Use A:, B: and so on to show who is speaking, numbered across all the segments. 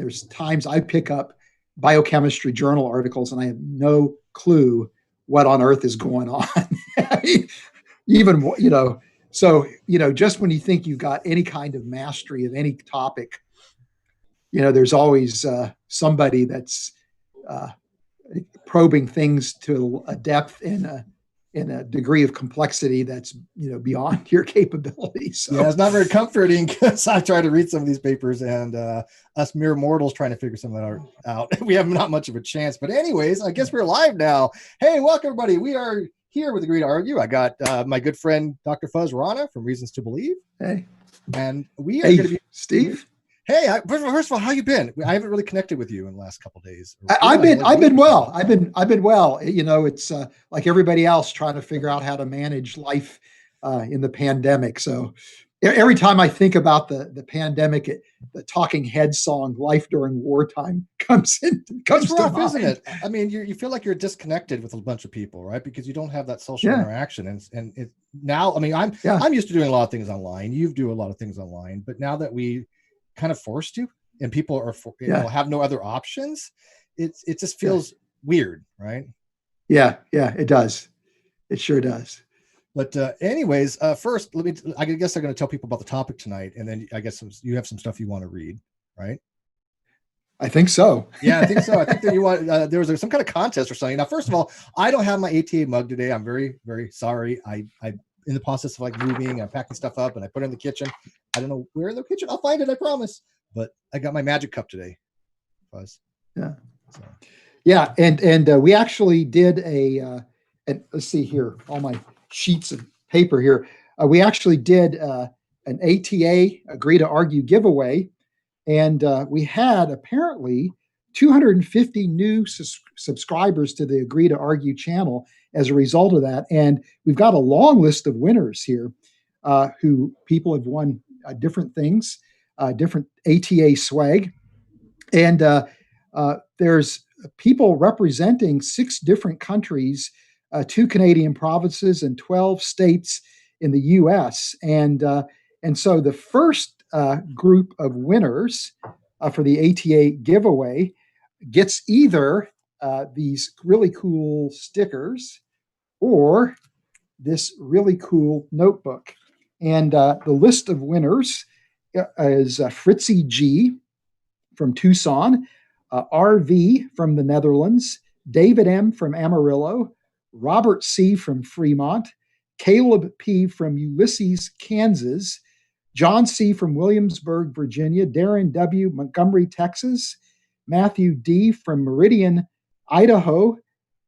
A: there's times I pick up biochemistry journal articles and I have no clue what on earth is going on. Even, so, just when you think you've got any kind of mastery of any topic, there's always somebody that's uh, probing things to a depth and a degree of complexity that's beyond your capabilities. So.
B: Yeah, it's not very comforting because I try to read some of these papers and us mere mortals trying to figure some of that out. We have not much of a chance. But anyways, I guess we're live now. Hey, welcome everybody. We are here with Agree to Argue. I got my good friend Dr. Fuzz Rana from Reasons to Believe.
A: Hey.
B: And we are going to be
A: Steve.
B: Hey, first of all, how you been? I haven't really connected with you in the last couple of days.
A: I've been well. I've been well. It's like everybody else trying to figure out how to manage life in the pandemic. So every time I think about the pandemic, the Talking Heads song "Life During Wartime" comes
B: rough,
A: to mind.
B: Isn't it? I mean, you feel like you're disconnected with a bunch of people, right? Because you don't have that social interaction. And it now, I mean, I'm used to doing a lot of things online. You do a lot of things online, but now that we kind of forced to and people are have no other options, it just feels weird, right?
A: Yeah, it does. It sure does.
B: But anyways, first I guess I'm going to tell people about the topic tonight, and then I guess you have some stuff you want to read, right?
A: I think so.
B: Yeah, I think so. I think that you want there was some kind of contest or something. Now, first of all, I don't have my ATA mug today. I'm very, very sorry. I in the process of moving, I'm packing stuff up, and I put it in the kitchen. I don't know where in the kitchen. I'll find it, I promise. But I got my magic cup today. Buzz.
A: Yeah. So. Yeah, and we actually did and let's see here, all my sheets of paper here. We actually did an ATA Agree to Argue giveaway, and we had apparently 250 new subscribers to the Agree to Argue channel as a result of that. And we've got a long list of winners here who people have won different things, different ATA swag. And there's people representing 6 different countries, 2 Canadian provinces and 12 states in the U.S. And so the first group of winners for the ATA giveaway gets either these really cool stickers or this really cool notebook. And the list of winners is Fritzy G from Tucson, RV from the Netherlands, David M from Amarillo, Robert C from Fremont, Caleb P from Ulysses, Kansas, John C from Williamsburg, Virginia, Darren W. Montgomery, Texas, Matthew D from Meridian, Idaho,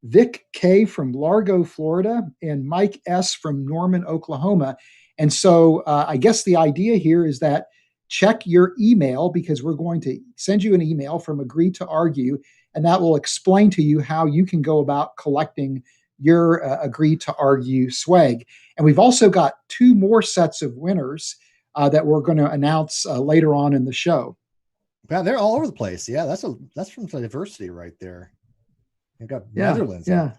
A: Vic K from Largo, Florida, and Mike S from Norman, Oklahoma. And so I guess the idea here is that check your email, because we're going to send you an email from Agree to Argue, and that will explain to you how you can go about collecting your Agree to Argue swag. And we've also got 2 more sets of winners that we're going to announce later on in the show.
B: Yeah, they're all over the place. Yeah, that's from the diversity right there. You've got Netherlands.
A: Yeah.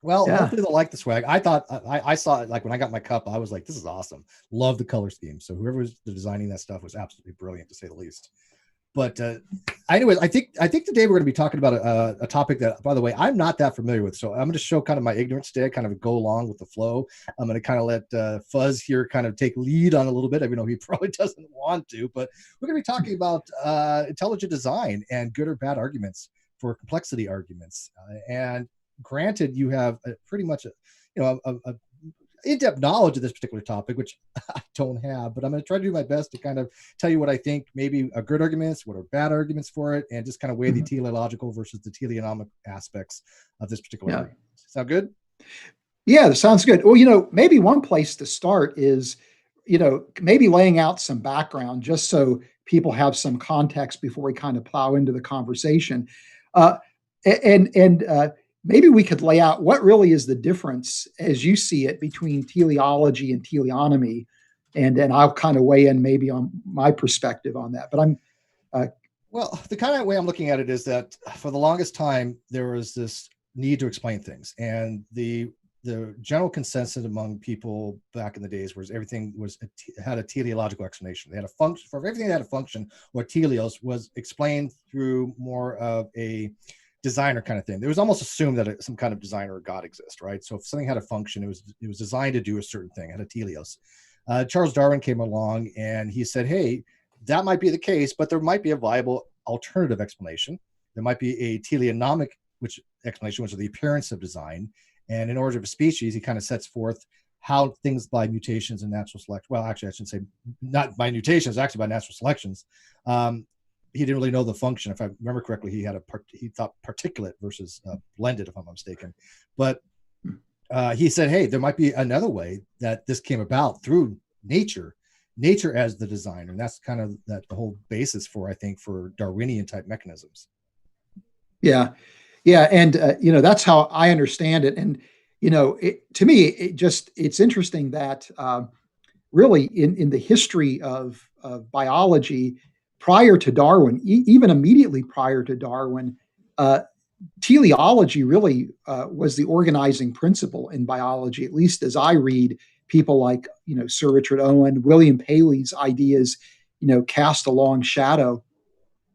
B: Well, hopefully they'll like the swag. I thought I saw it, like when I got my cup, I was like, this is awesome. Love the color scheme. So whoever was designing that stuff was absolutely brilliant, to say the least. But anyways, I think today we're going to be talking about a topic that, by the way, I'm not that familiar with. So I'm going to show kind of my ignorance today, kind of go along with the flow. I'm going to kind of let Fuzz here kind of take lead on a little bit, even though he probably doesn't want to. But we're going to be talking about intelligent design and good or bad arguments for complexity arguments. And granted, you have pretty much a in-depth knowledge of this particular topic, which I don't have, but I'm going to try to do my best to kind of tell you what I think maybe are good arguments, what are bad arguments for it, and just kind of weigh the teleological versus the teleonomic aspects of this particular argument. Sound good?
A: Yeah, that sounds good. Well, maybe one place to start is, maybe laying out some background just so people have some context before we kind of plow into the conversation. Maybe we could lay out what really is the difference, as you see it, between teleology and teleonomy, and then I'll kind of weigh in maybe on my perspective on that. But
B: well, the kind of way I'm looking at it is that for the longest time there was this need to explain things, and the the general consensus among people back in the days was everything had a teleological explanation. They had a function for everything that had a function, or teleos was explained through more of a designer kind of thing. It was almost assumed that some kind of designer or God exists, right? So if something had a function, it was designed to do a certain thing, had a teleos. Charles Darwin came along and he said, hey, that might be the case, but there might be a viable alternative explanation. There might be a teleonomic explanation, which is the appearance of design. And in Origin of a Species, he kind of sets forth how things by mutations and natural selection. Well, actually, I shouldn't say not by mutations, actually by natural selections. He didn't really know the function. If I remember correctly, he thought particulate versus blended, if I'm not mistaken. But he said, hey, there might be another way that this came about through nature as the designer. And that's kind of the whole basis for, I think, for Darwinian type mechanisms.
A: Yeah. Yeah. And, that's how I understand it. And, to me, it's interesting that really in the history of biology, prior to Darwin, even immediately prior to Darwin, teleology really was the organizing principle in biology, at least as I read people like, Sir Richard Owen, William Paley's ideas, cast a long shadow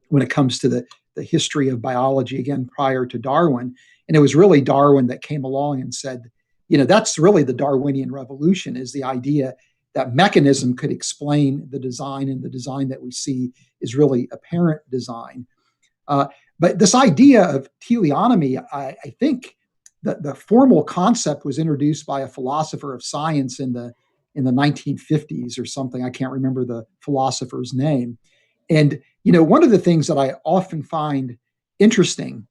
A: when it comes to the history of biology, again, prior to Darwin. And it was really Darwin that came along and said, that's really the Darwinian revolution, is the idea that mechanism could explain the design, and the design that we see is really apparent design. But this idea of teleonomy, I think the formal concept was introduced by a philosopher of science in the 1950s or something. I can't remember the philosopher's name. And one of the things that I often find interesting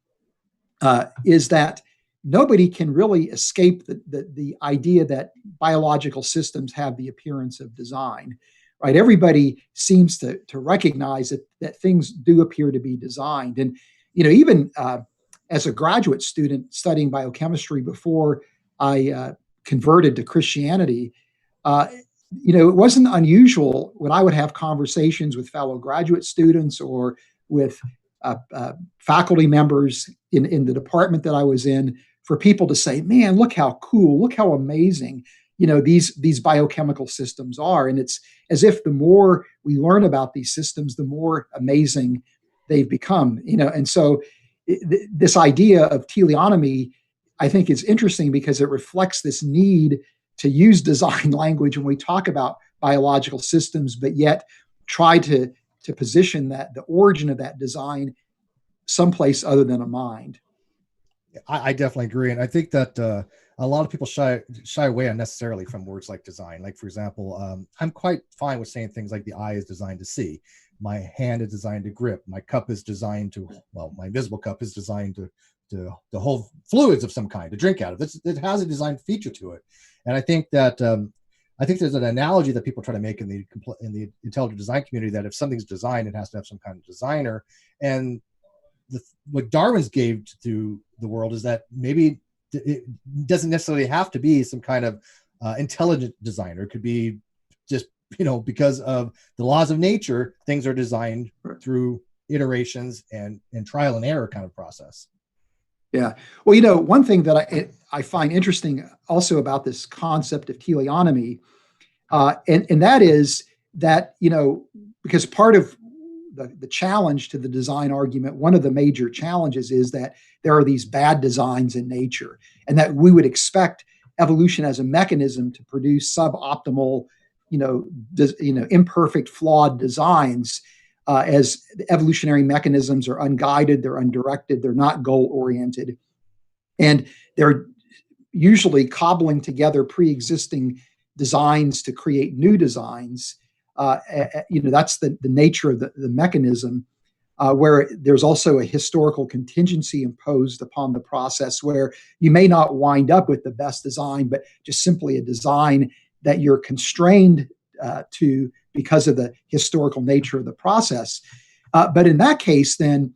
A: is that nobody can really escape the idea that biological systems have the appearance of design, right? Everybody seems to recognize that things do appear to be designed. And, even as a graduate student studying biochemistry before I converted to Christianity, it wasn't unusual when I would have conversations with fellow graduate students or with faculty members in the department that I was in, for people to say, man, look how cool, look how amazing, these biochemical systems are. And it's as if the more we learn about these systems, the more amazing they've become, and so this idea of teleonomy, I think, is interesting because it reflects this need to use design language when we talk about biological systems, but yet try to position that the origin of that design someplace other than a mind.
B: I definitely agree. And I think that a lot of people shy away unnecessarily from words like design. Like, for example, I'm quite fine with saying things like the eye is designed to see. My hand is designed to grip. My cup is designed to, my invisible cup is designed to hold fluids of some kind to drink out of. It has a design feature to it. And I think that there's an analogy that people try to make in the intelligent design community, that if something's designed, it has to have some kind of designer. And what Darwin's gave to the world is that maybe it doesn't necessarily have to be some kind of intelligent designer. It could be just, because of the laws of nature, things are designed through iterations and trial and error kind of process.
A: Yeah. Well, one thing that I find interesting also about this concept of teleonomy, and that is that, because part of the challenge to the design argument, one of the major challenges is that there are these bad designs in nature, and that we would expect evolution as a mechanism to produce suboptimal, imperfect, flawed designs, as evolutionary mechanisms are unguided, they're undirected, they're not goal-oriented, and they're usually cobbling together pre-existing designs to create new designs. That's the nature of the mechanism, where there's also a historical contingency imposed upon the process, where you may not wind up with the best design, but just simply a design that you're constrained to because of the historical nature of the process. But in that case, then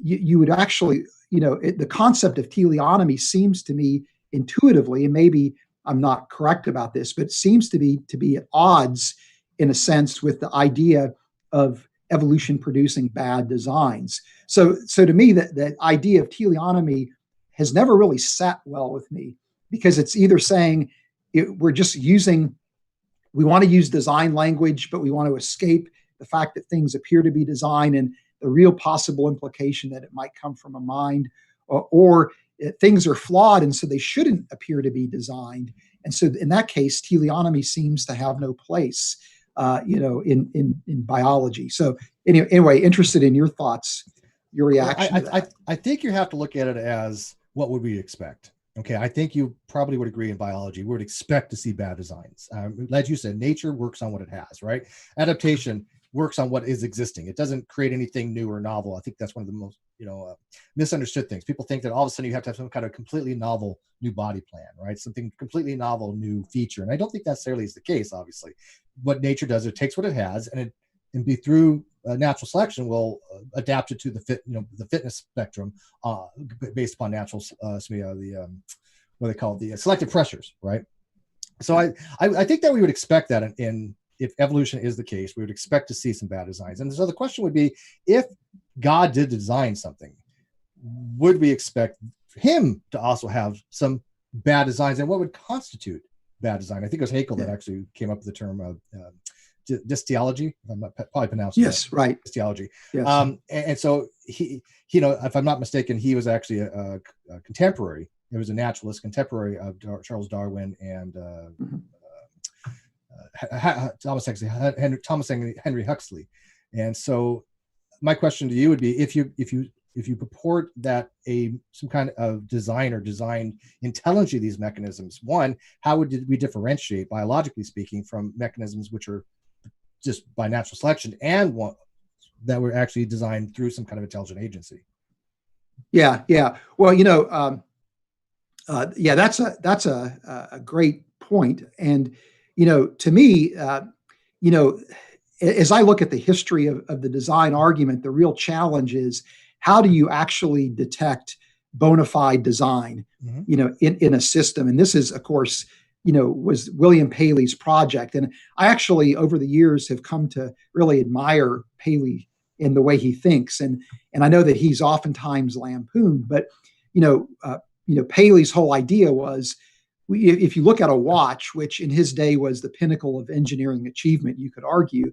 A: you would actually, the concept of teleonomy seems to me intuitively, and maybe I'm not correct about this, but it seems to be at odds in a sense with the idea of evolution producing bad designs. So to me, that idea of teleonomy has never really sat well with me, because it's either saying we're just we want to use design language, but we want to escape the fact that things appear to be designed and the real possible implication that it might come from a mind, or things are flawed and so they shouldn't appear to be designed. And so in that case, teleonomy seems to have no place, in biology. So anyway, interested in your thoughts, your reaction to that.
B: I think you have to look at it as, what would we expect? Okay, I think you probably would agree in biology, we would expect to see bad designs. As you said, nature works on what it has, right? Adaptation works on what is existing. It doesn't create anything new or novel. I think that's one of the most, misunderstood things. People think that all of a sudden you have to have some kind of completely novel new body plan, right? Something completely novel new feature. And I don't think that necessarily is the case, obviously. What nature does, it takes what it has and through natural selection will adapt it to the fitness spectrum based upon natural, what they call the selective pressures, right? So I think that we would expect that if evolution is the case, we would expect to see some bad designs. And so the question would be, if God did design something, would we expect him to also have some bad designs? And what would constitute bad design? I think it was Haeckel that actually came up with the term of teleology. I'm not probably pronouncing
A: yes, that. Right.
B: Teleology.
A: Yes.
B: And so he, if I'm not mistaken, he was actually a contemporary. He was a naturalist, contemporary of Charles Darwin and Thomas Henry Huxley. And so my question to you would be, if you purport that some kind of designer designed intelligently these mechanisms, one, how would we differentiate, biologically speaking, from mechanisms which are just by natural selection and one that were actually designed through some kind of intelligent agency?
A: Yeah. Well, that's a great point. And to me, as I look at the history of the design argument, the real challenge is, how do you actually detect bona fide design, in a system? And this is, of course, was William Paley's project. And I actually, over the years, have come to really admire Paley in the way he thinks. And I know that he's oftentimes lampooned, but, Paley's whole idea was, if you look at a watch, which in his day was the pinnacle of engineering achievement, you could argue,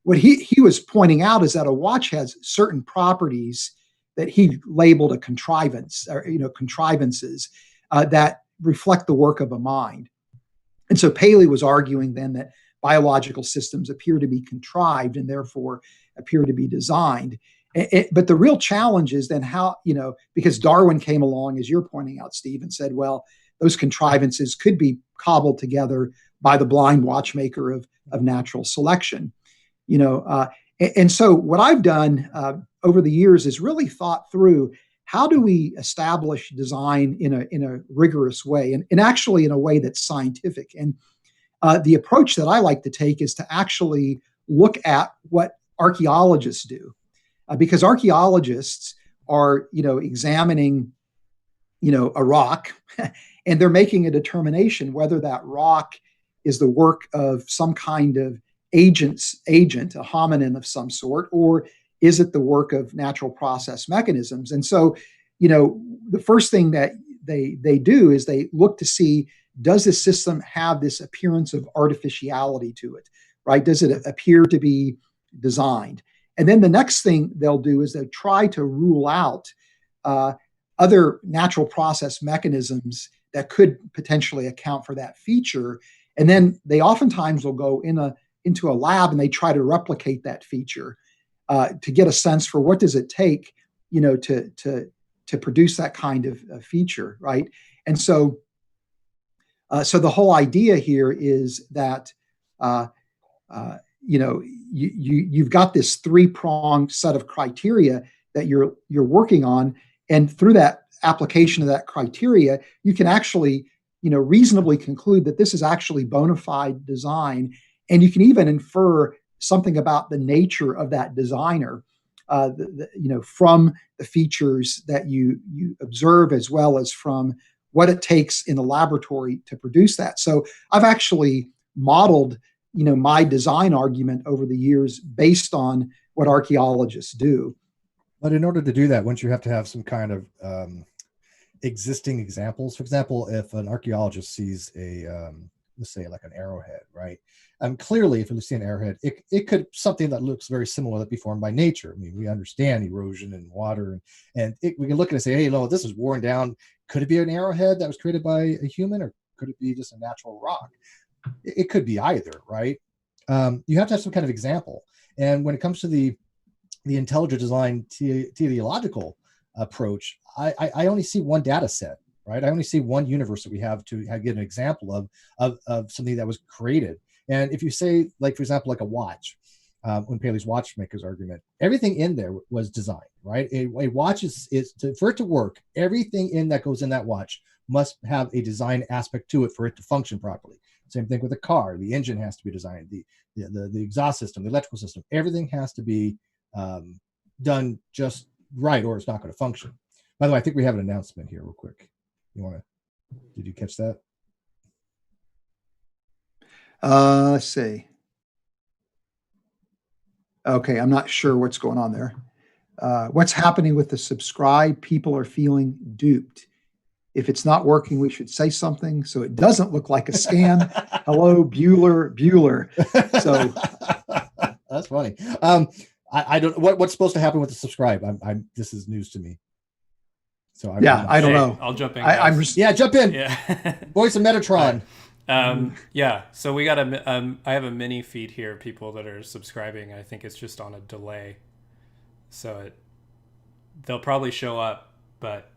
A: what he was pointing out is that a watch has certain properties that he labeled a contrivance, or contrivances that reflect the work of a mind. And so Paley was arguing then that biological systems appear to be contrived and therefore appear to be designed. But the real challenge is then how, because Darwin came along, as you're pointing out, Steve, and said, well, those contrivances could be cobbled together by the blind watchmaker of natural selection. And so what I've done over the years is really thought through, how do we establish design in a rigorous way, and actually in a way that's scientific? And the approach that I like to take is to actually look at what archaeologists do, because archaeologists are, examining, a rock, and they're making a determination whether that rock is the work of some kind of agent, a hominin of some sort, or is it the work of natural process mechanisms? And so, the first thing that they do is they look to see, does this system have this appearance of artificiality to it, right? Does it appear to be designed? And then the next thing they'll do is they try to rule out other natural process mechanisms that could potentially account for that feature. And then they oftentimes will go into a lab and they try to replicate that feature to get a sense for what does it take, to produce that kind of feature, right? And so, so the whole idea here is that, you've got this three-pronged set of criteria that you're working on, and through that application of that criteria, you can actually, reasonably conclude that this is actually bona fide design, and you can even infer something about the nature of that designer, from the features that you observe, as well as from what it takes in the laboratory to produce that. So I've actually modeled, my design argument over the years based on what archaeologists do.
B: But in order to do that, wouldn't you have to have some kind of existing examples. For example, if an archaeologist sees a let's say like an arrowhead, right? Clearly, if you see an arrowhead, it could something that looks very similar that be formed by nature. I mean, we understand erosion and water, and we can look at it and say, hey, no, this is worn down. Could it be an arrowhead that was created by a human, or could it be just a natural rock? It could be either, right? You have to have some kind of example. And when it comes to the intelligent design teleological approach, I only see one data set, right? I only see one universe that we have to get an example of something that was created. And if you say, like, for example, like a watch, when Paley's watchmaker's argument, everything in there was designed, right? A watch for it to work, everything in that goes in that watch must have a design aspect to it for it to function properly. Same thing with a car. The engine has to be designed, the exhaust system, the electrical system, everything has to be done just right, or it's not going to function. By the way, I think we have an announcement here real quick. Did you catch that?
A: Let's see. Okay, I'm not sure what's going on there. What's happening with the subscribe? People are feeling duped. If it's not working, we should say something so it doesn't look like a scam. Hello, Bueller. So
B: that's funny. I don't what's supposed to happen with the subscribe. This is news to me. So
A: I don't know.
C: I'll jump in.
B: Jump in.
C: Yeah.
B: Voice of Metatron.
C: Yeah. So we got I have a mini feed here, people that are subscribing. I think it's just on a delay. So they'll probably show up, but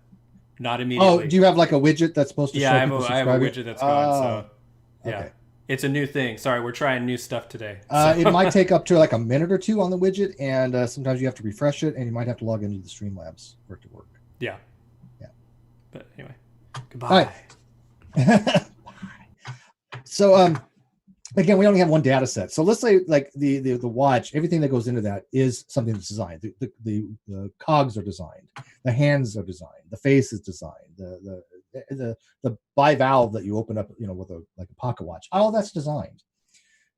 C: not immediately.
B: Oh, do you have like a widget that's supposed to show people
C: I have a widget that's going. So yeah.
B: Okay.
C: It's a new thing. Sorry, we're trying new stuff today.
B: It might take up to like a minute or two on the widget, and sometimes you have to refresh it, and you might have to log into the Streamlabs for it to work.
C: Yeah.
B: Yeah.
C: But anyway, goodbye.
B: All right. So again, we only have one data set. So let's say like the watch, everything that goes into that is something that's designed. The cogs are designed, the hands are designed, the face is designed, the bivalve that you open up, with a pocket watch, all that's designed.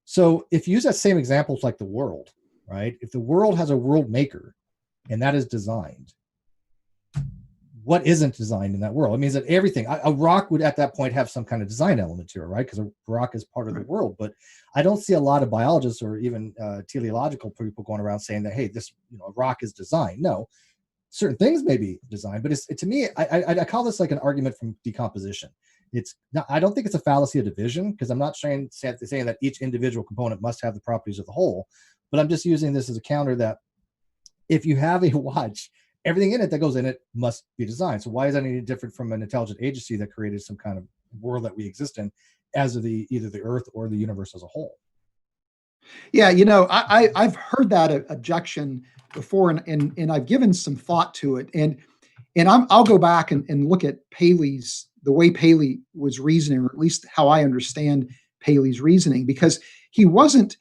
B: So if you use that same example like the world, right? If the world has a world maker and that is designed, what isn't designed in that world? It means that everything, a rock would at that point have some kind of design element to it, right? Because a rock is part of the world. But I don't see a lot of biologists or even teleological people going around saying that, hey, this a rock is designed. No, certain things may be designed, but to me, I call this like an argument from decomposition. I don't think it's a fallacy of division, because I'm not saying that each individual component must have the properties of the whole, but I'm just using this as a counter that if you have a watch, everything in it that goes in it must be designed. So why is that any different from an intelligent agency that created some kind of world that we exist in as of either the Earth or the universe as a whole?
A: Yeah, I've heard that objection before, and I've given some thought to it, and I'll go back and look at the way Paley was reasoning, or at least how I understand Paley's reasoning, because he wasn't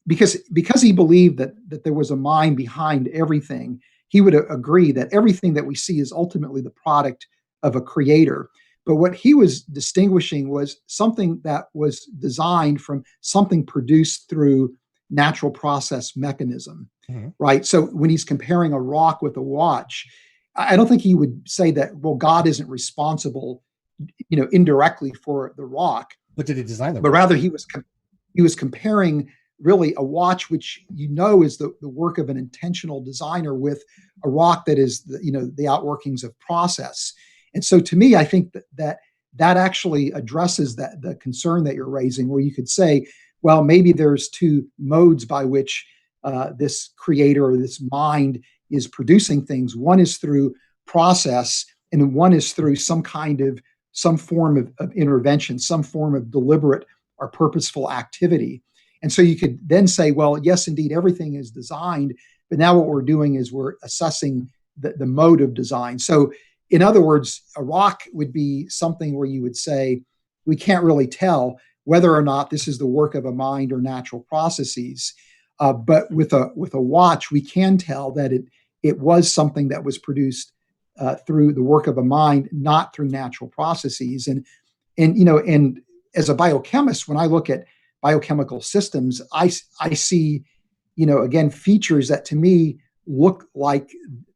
A: because he believed that there was a mind behind everything. He would agree that everything that we see is ultimately the product of a creator. But what he was distinguishing was something that was designed from something produced through natural process mechanism, right? So when he's comparing a rock with a watch, I don't think he would say that, well, God isn't responsible, indirectly for the rock.
B: But did he design the
A: But
B: rock?
A: rather he was comparing really a watch, which is the work of an intentional designer, with a rock that is the outworkings of process. And so to me, I think that actually addresses the concern that you're raising, where you could say, well, maybe there's two modes by which this creator or this mind is producing things. One is through process, and one is through some form of intervention, some form of deliberate or purposeful activity. And so you could then say, well, yes, indeed, everything is designed, but now what we're doing is we're assessing the mode of design. So in other words, a rock would be something where you would say, we can't really tell whether or not this is the work of a mind or natural processes. But with a watch, we can tell that it was something that was produced through the work of a mind, not through natural processes. And as a biochemist, when I look at biochemical systems, I see, again, features that to me look like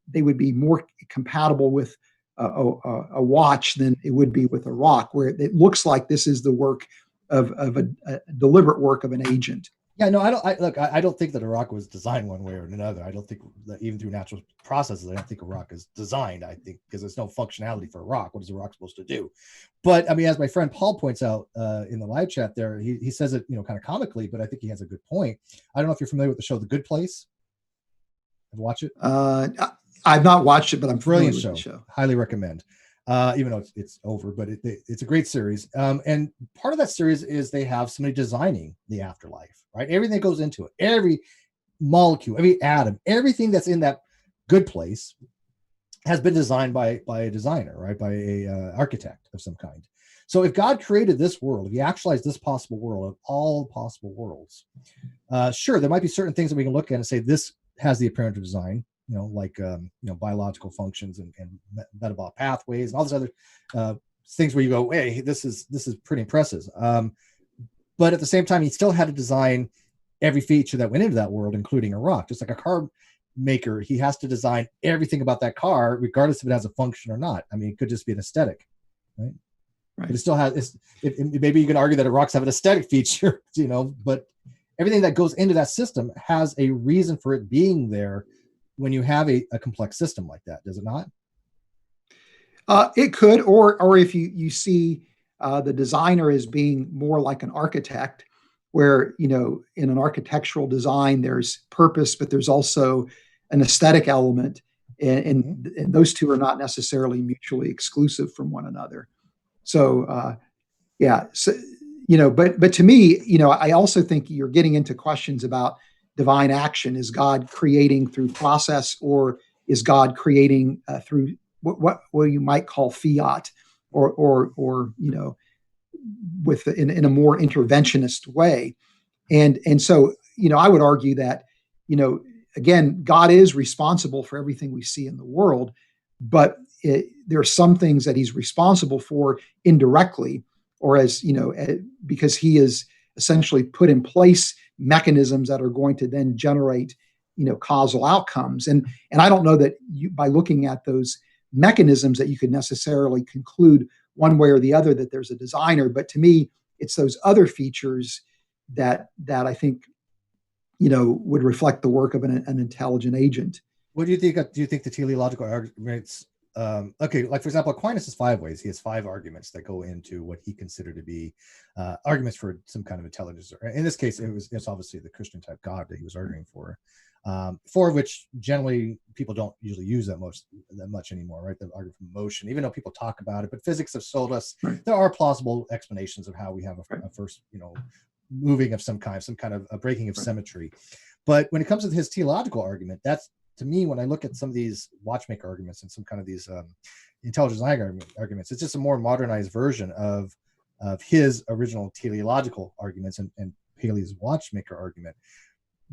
A: they would be more compatible with a watch than it would be with a rock, where it looks like this is the work of a deliberate work of an agent.
B: Yeah, no, I don't think that a rock was designed one way or another. I don't think that even through natural processes, I don't think a rock is designed. I think because there's no functionality for a rock. What is a rock supposed to do? But I mean, as my friend Paul points out in the live chat there, he says it, kind of comically, but I think he has a good point. I don't know if you're familiar with the show The Good Place. Have you watched it?
A: I've not watched it, but I'm familiar
B: Brilliant
A: with the show.
B: Highly recommend. Even though it's over, but it's a great series. And part of that series is they have somebody designing the afterlife, right? Everything that goes into it, every molecule, every atom, everything that's in that good place has been designed by a designer, right? By a architect of some kind. So if God created this world, if he actualized this possible world of all possible worlds, sure, there might be certain things that we can look at and say, this has the appearance of design, like biological functions and metabolic pathways and all these other things where you go, hey, this is pretty impressive. But at the same time, he still had to design every feature that went into that world, including a rock. Just like a car maker, he has to design everything about that car, regardless if it has a function or not. I mean, it could just be an aesthetic, right? But it still has. Maybe you can argue that rocks have an aesthetic feature, but everything that goes into that system has a reason for it being there. When you have a complex system like that, does it not?
A: It could, or if you see the designer as being more like an architect, where in an architectural design there's purpose, but there's also an aesthetic element, and those two are not necessarily mutually exclusive from one another. So, but to me, I also think you're getting into questions about divine action. Is God creating through process, or is God creating through what you might call fiat, or with in a more interventionist way? And so I would argue that again, God is responsible for everything we see in the world, but there are some things that he's responsible for indirectly, or because he is essentially put in place mechanisms that are going to then generate, causal outcomes. And I don't know that by looking at those mechanisms that you could necessarily conclude one way or the other that there's a designer. But to me, it's those other features that I think, would reflect the work of an intelligent agent.
B: What do you think? Do you think the teleological arguments? Okay, like for example, Aquinas has 5 ways. He has 5 arguments that go into what he considered to be arguments for some kind of intelligence. In this case, it's obviously the Christian type God that he was arguing for. 4 of which generally people don't usually use that much anymore, right? The argument from motion, even though people talk about it, but physics have sold us. There are plausible explanations of how we have a first, moving of some kind of a breaking of symmetry. But when it comes to his teleological argument, that's, to me, when I look at some of these watchmaker arguments and some kind of these intelligent design arguments, it's just a more modernized version of his original teleological arguments and Paley's watchmaker argument.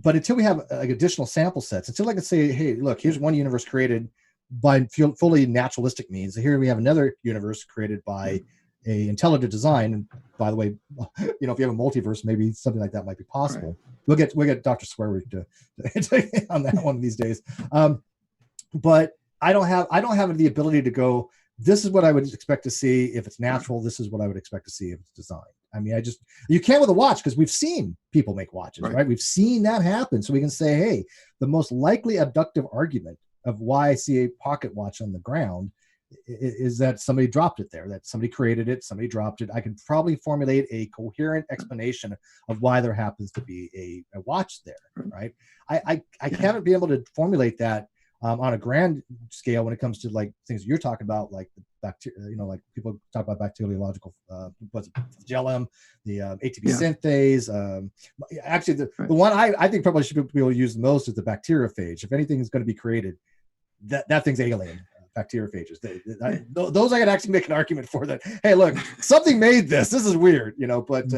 B: But until we have additional sample sets, until I can say, hey, look, here's one universe created by fully naturalistic means. Here we have another universe created by a intelligent design. And by the way, if you have a multiverse, maybe something like that might be possible. Right. We'll get Dr. Swearwig to on that one of these days. But I don't have the ability to go, this is what I would expect to see if it's natural. This is what I would expect to see if it's designed. I mean, you can't with a watch, because we've seen people make watches, right? We've seen that happen. So we can say, hey, the most likely abductive argument of why I see a pocket watch on the ground is that somebody dropped it there, that somebody created it, somebody dropped it. I can probably formulate a coherent explanation of why there happens to be a watch there, right? I can't be able to formulate that on a grand scale when it comes to like things you're talking about, like the bacteria, like people talk about bacteriological, flagellum, the ATP synthase. Actually, the one I think probably should be able to use the most is the bacteriophage. If anything is going to be created, that thing's alien. Bacteriophages. Those I could actually make an argument for that. Hey, look, something made this. This is weird, But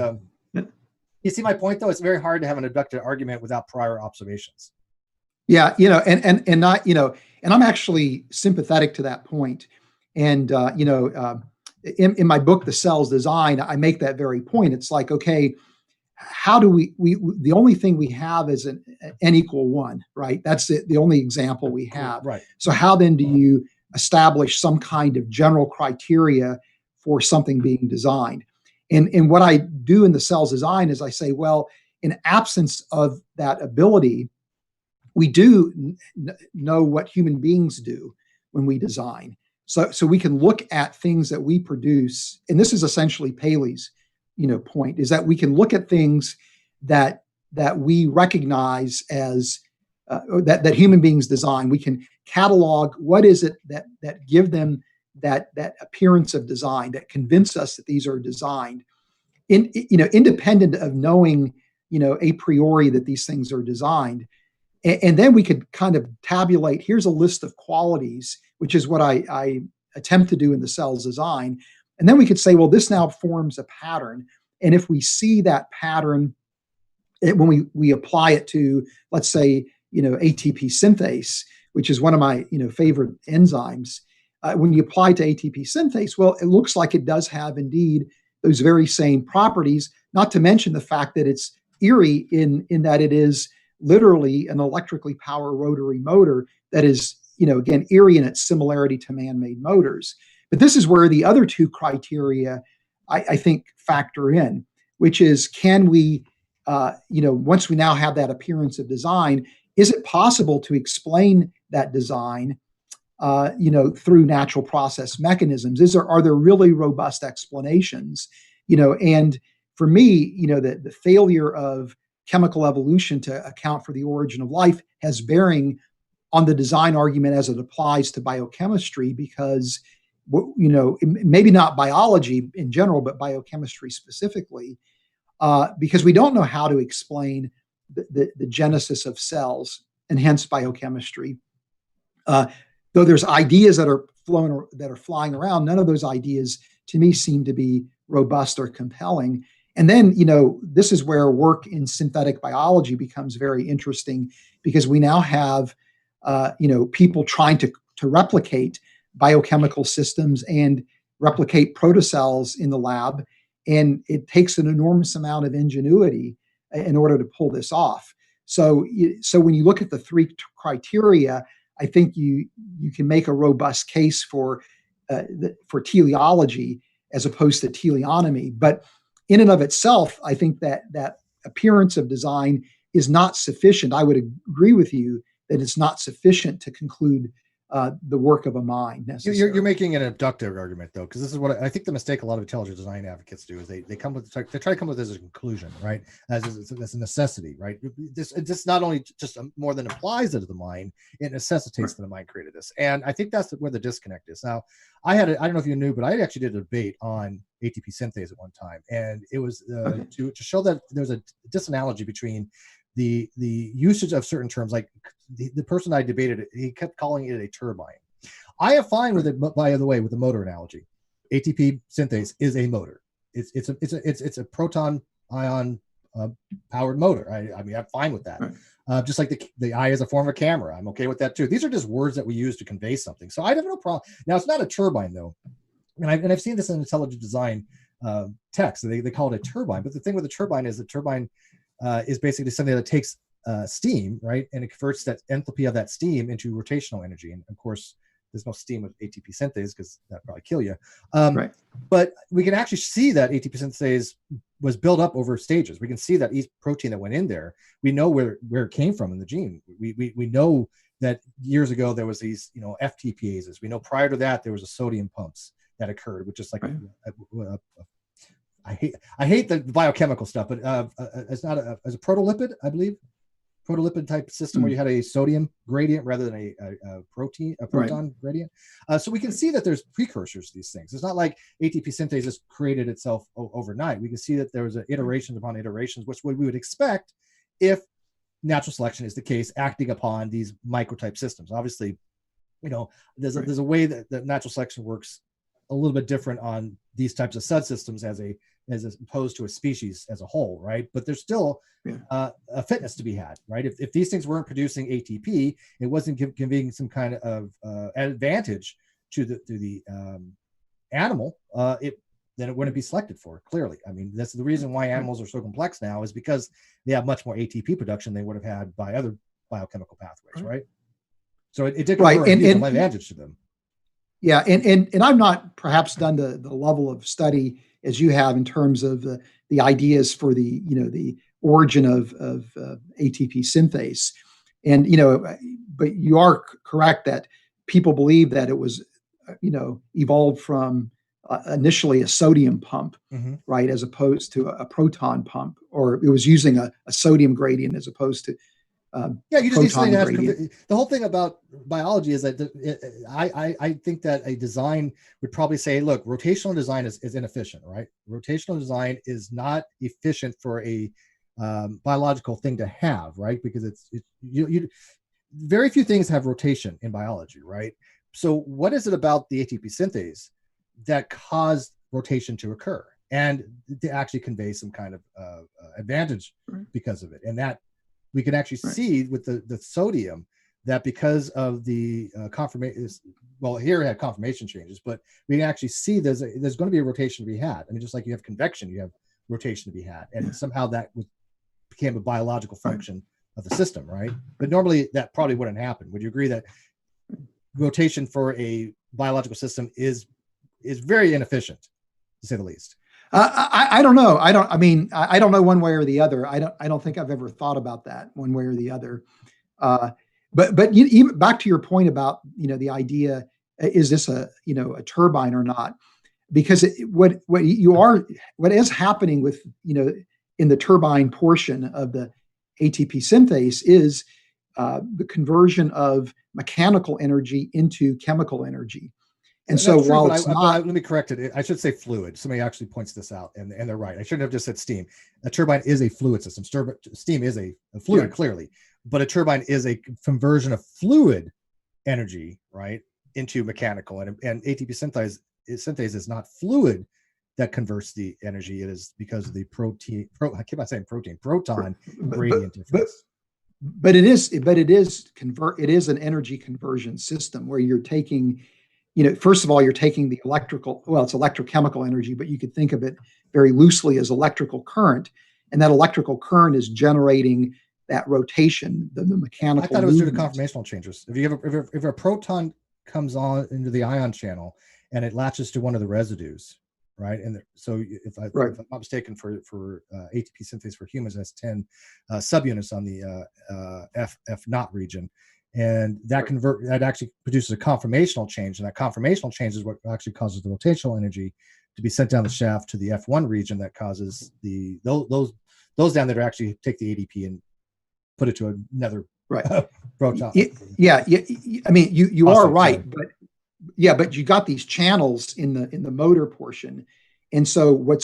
B: you see my point, though. It's very hard to have an abductive argument without prior observations.
A: Yeah, and not, and I'm actually sympathetic to that point. And in my book, The Cell's Design, I make that very point. It's like, okay, how do we the only thing we have is an n = 1, right? That's it, the only example we have.
B: Right.
A: So how then do you establish some kind of general criteria for something being designed. And what I do in the cell's design is I say, well, in absence of that ability, we do know what human beings do when we design. So we can look at things that we produce, and this is essentially Paley's, point, is that we can look at things that we recognize as that human beings design. We can catalog what is it that give them that appearance of design, that convince us that these are designed, independent of knowing, a priori that these things are designed. And then we could kind of tabulate, here's a list of qualities, which is what I attempt to do in the cell's design. And then we could say, well, this now forms a pattern. And if we see that pattern, when we apply it to, let's say, ATP synthase, which is one of my, favorite enzymes, when you apply to ATP synthase, well, it looks like it does have indeed those very same properties, not to mention the fact that it's eerie in that it is literally an electrically powered rotary motor that is, again, eerie in its similarity to man-made motors. But this is where the other two criteria, I think, factor in, which is, can we, once we now have that appearance of design, is it possible to explain that design, through natural process mechanisms? Are there really robust explanations? And for me, the failure of chemical evolution to account for the origin of life has bearing on the design argument as it applies to biochemistry, because, maybe not biology in general, but biochemistry specifically, because we don't know how to explain the genesis of cells, and hence biochemistry. Though there's ideas that are flying around, none of those ideas to me seem to be robust or compelling. And then, this is where work in synthetic biology becomes very interesting, because we now have, people trying to replicate biochemical systems and replicate protocells in the lab. And it takes an enormous amount of ingenuity in order to pull this off. So when you look at the three criteria, I think you can make a robust case for teleology as opposed to teleonomy. But in and of itself, I think that appearance of design is not sufficient. I would agree with you that it's not sufficient to conclude the work of a mind necessarily.
B: You're making an abductive argument, though, because this is what I think the mistake a lot of intelligent design advocates do is they try to come with this as a conclusion, right? As a necessity, right? This not only just more than applies it to the mind, it necessitates that the mind created this, and I think that's where the disconnect is. Now, I don't know if you knew, but I actually did a debate on ATP synthase at one time, and it was to show that there's a disanalogy between the usage of certain terms. Like the person I debated, he kept calling it a turbine. I am fine with it, by the way, with the motor analogy. ATP synthase is a motor. It's a proton ion powered motor. I mean, I'm fine with that. Right. Just like the eye is a form of a camera. I'm okay with that too. These are just words that we use to convey something. So I have no problem. Now, it's not a turbine though. And I've seen this in intelligent design text. They call it a turbine. But the thing with the turbine is the turbine is basically something that takes steam, right? And it converts that enthalpy of that steam into rotational energy. And of course, there's no steam with ATP synthase because that'd probably kill you. Right. But we can actually see that ATP synthase was built up over stages. We can see that each protein that went in there, we know where it came from in the gene. We know that years ago there was these, FTPases. We know prior to that there was a sodium pumps that occurred, which is like I hate the biochemical stuff, but it's not as a protolipid, I believe, protolipid type system where you had a sodium gradient rather than a proton gradient. So we can see that there's precursors to these things. It's not like ATP synthase just created itself overnight. We can see that there was iterations upon iterations, which we would expect if natural selection is the case, acting upon these microtype systems. Obviously, there's a way that natural selection works a little bit different on these types of subsystems as opposed to a species as a whole, right? But there's still a fitness to be had, right? If these things weren't producing ATP, it wasn't giving some kind of advantage to the animal, then it wouldn't be selected for, clearly. I mean, that's the reason why animals are so complex now, is because they have much more ATP production than they would have had by other biochemical pathways, right? So it did confer an advantage to them.
A: Yeah, and I've not perhaps done the level of study as you have in terms of the ideas for the origin of ATP synthase, and but you are correct that people believe that it was evolved from initially a sodium pump,
B: Mm-hmm.
A: right, as opposed to a proton pump, or it was using a sodium gradient as opposed to
B: Yeah, you just need something
A: proton
B: that has
A: gradient.
B: the whole thing about biology is that I think that a design would probably say, look, rotational design is inefficient, right? Rotational design is not efficient for a biological thing to have, right? Because you very few things have rotation in biology, right? So what is it about the ATP synthase that caused rotation to occur and to actually convey some kind of advantage because of it? And that we can actually see with the sodium that because of the conformation, well, here it had conformation changes, but we can actually see there's going to be a rotation to be had. I mean, just like you have convection, you have rotation to be had, and somehow that became a biological function of the system, right? But normally that probably wouldn't happen. Would you agree that rotation for a biological system is very inefficient, to say the least?
A: I don't know. I don't know one way or the other. I don't think I've ever thought about that one way or the other. But even back to your point about the idea, is this a turbine or not? Because what is happening with in the turbine portion of the ATP synthase is the conversion of mechanical energy into chemical energy. And so
B: true,
A: while
B: let me correct it. I should say fluid. Somebody actually points this out, and they're right. I shouldn't have just said steam. A turbine is a fluid system. Steam is a fluid, clearly, but a turbine is a conversion of fluid energy, right, into mechanical. And ATP synthase is not fluid that converts the energy. It is because of the I keep on saying proton gradient difference.
A: But it is an energy conversion system where you're taking, first of all, you're taking the it's electrochemical energy, but you could think of it very loosely as electrical current. And that electrical current is generating that rotation, the mechanical.
B: I thought it was due to conformational changes. If a proton comes on into the ion channel and it latches to one of the residues, right? And so if I'm not mistaken, for ATP synthase for humans, it has 10 subunits on the F naught region. And that actually produces a conformational change, and that conformational change is what actually causes the rotational energy to be sent down the shaft to the F1 region. That causes those down there to actually take the ADP and put it to another proton.
A: Yeah. I mean, you are right, but you got these channels in the motor portion, and so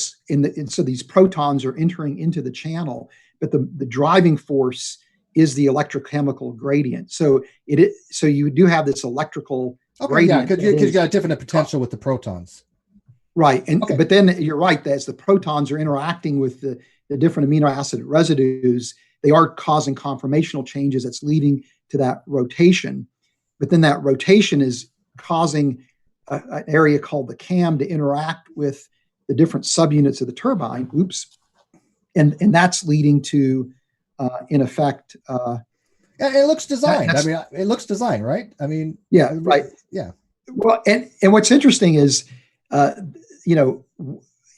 A: so these protons are entering into the channel, but the driving force is the electrochemical gradient. So you do have this electrical gradient.
B: Yeah, because you got a different potential with the protons.
A: Right. But then you're right that as the protons are interacting with the different amino acid residues, they are causing conformational changes that's leading to that rotation. But then that rotation is causing an area called the cam to interact with the different subunits of the turbine. And that's leading to in effect,
B: it looks designed. It looks designed, right? I mean,
A: yeah, right.
B: Yeah.
A: Well, and what's interesting is,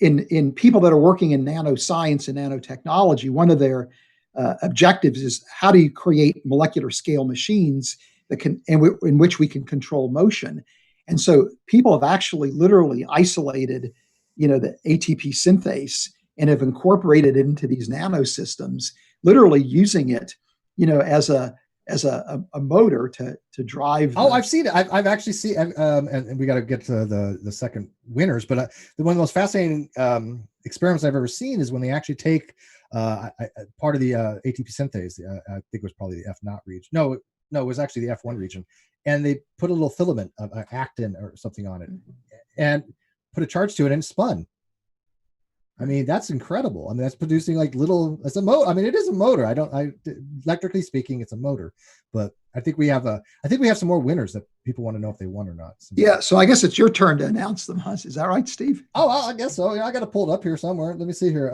A: in people that are working in nanoscience and nanotechnology, one of their objectives is how do you create molecular scale machines that in which we can control motion. And so people have actually literally isolated, the ATP synthase and have incorporated it into these nanosystems, literally using it, as a motor to drive.
B: I've seen it. I've actually seen, and we got to get to the second winners. But one of the most fascinating experiments I've ever seen is when they actually take part of the ATP synthase. I think it was probably the F naught region. No, it was actually the F1 region, and they put a little filament of actin or something on it, and put a charge to it, and it spun. I mean, that's incredible. I mean, that's producing like it's a motor. I mean, it is a motor. Electrically speaking, it's a motor, but I think we have some more winners that people want to know if they won or not.
A: Yeah. So I guess it's your turn to announce them, huh? Is that right, Steve?
B: Oh, well, I guess so. Yeah, I got to pull it up here somewhere. Let me see here.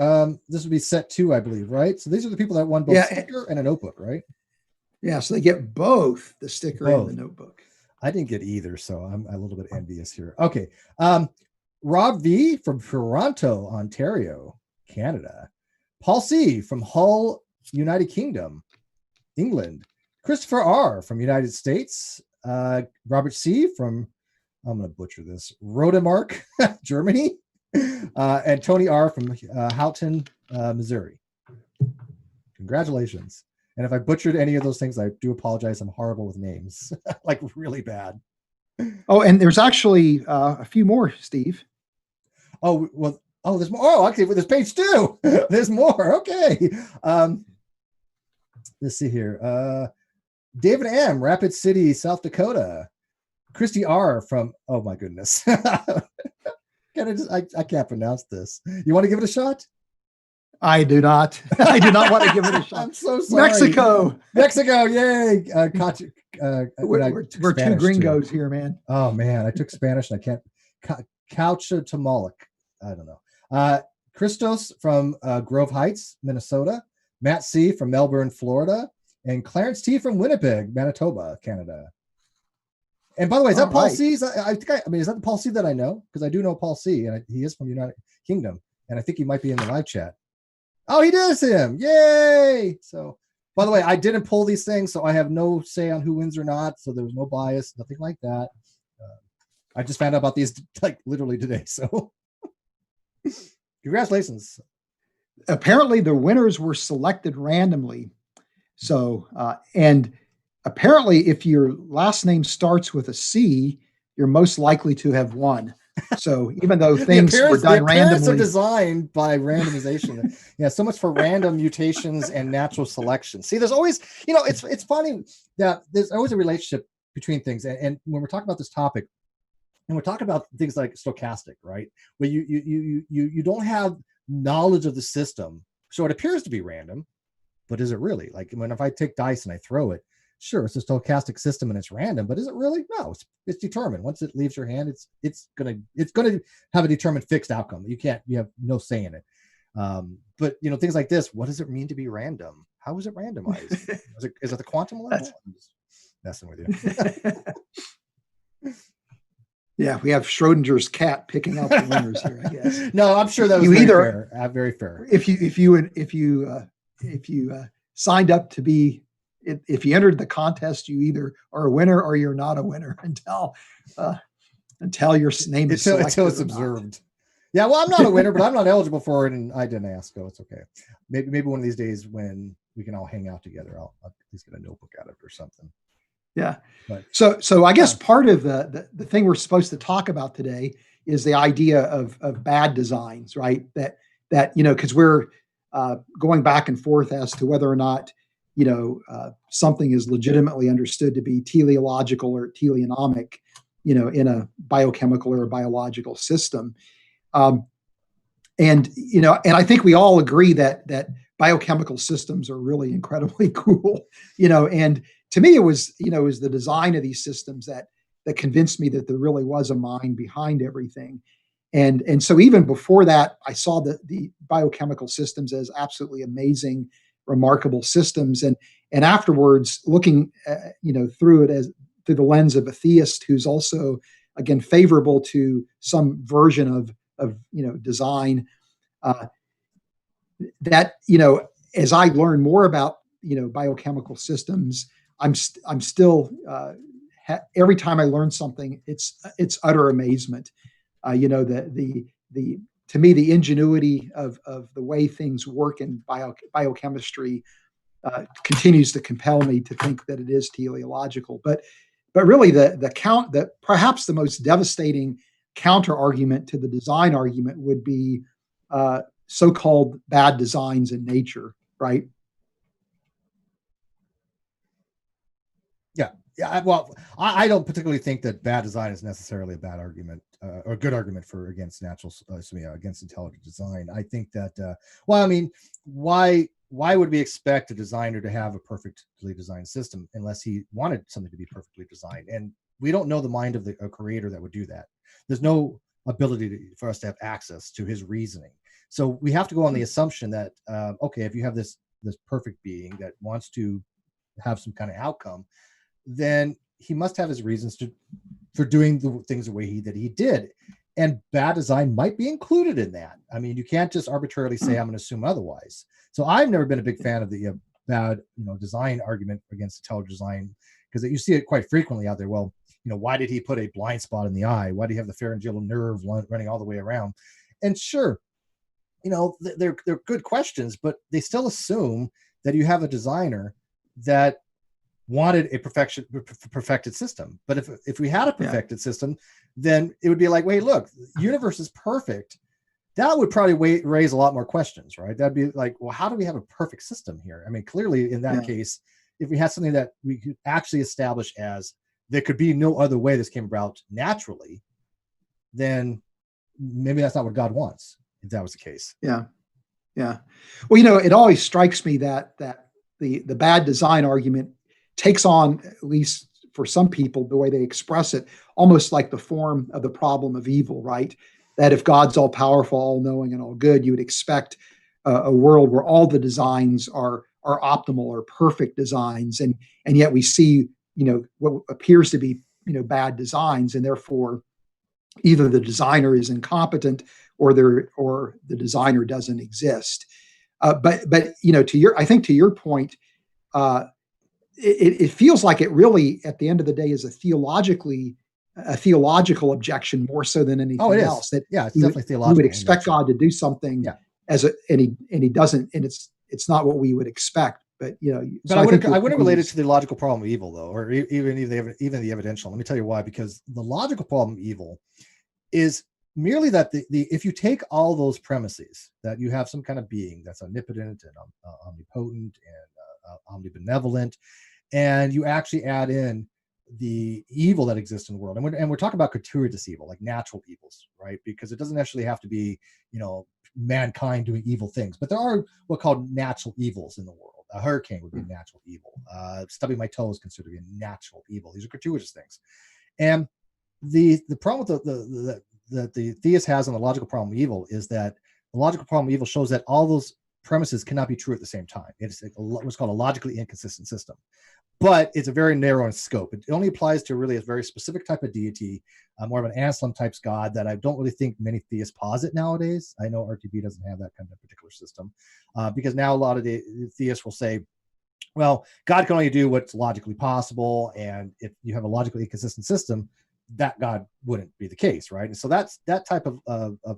B: This would be set 2, I believe, right? So these are the people that won both sticker and a notebook, right?
A: Yeah. So they get both the sticker and the notebook.
B: I didn't get either, so I'm a little bit envious here. Okay. Rob V from Toronto, Ontario, Canada. Paul C from Hull, United Kingdom, England. Christopher R from United States. Robert C from, I'm going to butcher this, Rodemark, Germany. And Tony R from Houghton, Missouri. Congratulations. And if I butchered any of those things, I do apologize. I'm horrible with names, like really bad.
A: Oh, and there's actually a few more, Steve.
B: Oh, well, there's more. Oh, okay, well, there's page 2. There's more. Okay. Let's see here. David M, Rapid City, South Dakota. Christy R from, oh my goodness. I can't pronounce this. You want to give it a shot?
A: I do not. I do not want to give it a shot.
B: I'm so sorry. Mexico, yay!
A: We're two gringos here, man.
B: Oh man, I took Spanish and I can't. Couch-tamalic. I don't know. Christos from Grove Heights, Minnesota. Matt C from Melbourne, Florida, and Clarence T from Winnipeg, Manitoba, Canada. And by the way, is that Paul C? Is that the Paul C that I know? Because I do know Paul C, and he is from United Kingdom, and I think he might be in the live chat. Oh, he does him. Yay. So, by the way, I didn't pull these things, so I have no say on who wins or not. So there was no bias, nothing like that. I just found out about these like literally today. So congratulations.
A: Apparently the winners were selected randomly. So, and apparently if your last name starts with a C, you're most likely to have won. So even though things were done randomly,
B: are designed by randomization. Yeah, so much for random mutations and natural selection. See, there's always, it's funny that there's always a relationship between things. And when we're talking about this topic, and we're talking about things like stochastic, right? Where you don't have knowledge of the system, so it appears to be random, but is it really? Like if I take dice and I throw it, sure, it's a stochastic system and it's random, but is it really? No, it's determined. Once it leaves your hand, it's gonna have a determined fixed outcome. You have no say in it. But things like this, what does it mean to be random? How is it randomized? Is it the quantum level? I'm just messing with you.
A: Yeah, we have Schrodinger's cat picking out the winners here, I guess.
B: No, I'm sure that was very fair.
A: If you signed up to be, if you entered the contest, you either are a winner or you're not a winner until your name is selected.
B: Until it's observed. Yeah, well, I'm not a winner, but I'm not eligible for it, and I didn't ask, so it's okay. Maybe one of these days when we can all hang out together, I'll at least get a notebook out of it or something.
A: Yeah. But, so I guess part of the thing we're supposed to talk about today is the idea of bad designs, right? That because we're going back and forth as to whether or not something is legitimately understood to be teleological or teleonomic, in a biochemical or a biological system. And I think we all agree that biochemical systems are really incredibly cool, and to me, it was the design of these systems that convinced me that there really was a mind behind everything. And so even before that, I saw the biochemical systems as absolutely amazing, remarkable systems. And afterwards, looking through the lens of a theist who's also, again, favorable to some version of design, that as I learn more about biochemical systems, I'm still every time I learn something, it's utter amazement. To me, the ingenuity of the way things work in biochemistry continues to compel me to think that it is teleological. But really, perhaps the most devastating counter argument to the design argument would be so-called bad designs in nature, right?
B: Yeah. Well, I don't particularly think that bad design is necessarily a bad argument or a good argument against against intelligent design. I think that, why would we expect a designer to have a perfectly designed system unless he wanted something to be perfectly designed? And we don't know the mind of a creator that would do that. There's no ability for us to have access to his reasoning. So we have to go on the assumption that, if you have this perfect being that wants to have some kind of outcome, then he must have his reasons for doing the things the way that he did. And bad design might be included in that. I mean, you can't just arbitrarily say, I'm going to assume otherwise. So I've never been a big fan of the bad, design argument against intelligent design, because you see it quite frequently out there. Well, why did he put a blind spot in the eye? Why do you have the pharyngeal nerve running all the way around? And sure, they're good questions, but they still assume that you have a designer that wanted a perfected system. But if we had a perfected system, then it would be like, wait, look, the universe is perfect. That would probably raise a lot more questions, right? That'd be like, well, how do we have a perfect system here? I mean, clearly in that case, if we had something that we could actually establish as there could be no other way this came about naturally, then maybe that's not what God wants, if that was the case.
A: Yeah. Well, it always strikes me that the bad design argument takes on, at least for some people, the way they express it, almost like the form of the problem of evil, right? That if God's all powerful, all knowing, and all good, you would expect a world where all the designs are optimal or perfect designs, and yet we see what appears to be bad designs, and therefore either the designer is incompetent or the designer doesn't exist. But to your point, it feels like it really, at the end of the day, is a theological objection more so than anything else. That
B: it's definitely theological.
A: We would expect God to do something, and he doesn't, and it's not what we would expect. But
B: but I wouldn't relate it to the logical problem of evil, though, or even the evidential. Let me tell you why. Because the logical problem of evil is merely that if you take all those premises, that you have some kind of being that's omnipotent and omnipotent and omnibenevolent, and you actually add in the evil that exists in the world, and we're talking about gratuitous evil, like natural evils, right? Because it doesn't necessarily have to be mankind doing evil things, but there are what called natural evils in the world. A hurricane would be a natural evil. Stubbing my toe is considered to be a natural evil. These are gratuitous things. And the problem with that the theist has on the logical problem of evil is that the logical problem of evil shows that all those premises cannot be true at the same time. It's what's called a logically inconsistent system, but it's a very narrow in scope. It only applies to really a very specific type of deity, more of an Anselm type God that I don't really think many theists posit nowadays. I know RTB doesn't have that kind of particular system, because now a lot of the theists will say, well, God can only do what's logically possible, and if you have a logically inconsistent system, that God wouldn't be the case, right? And so that type of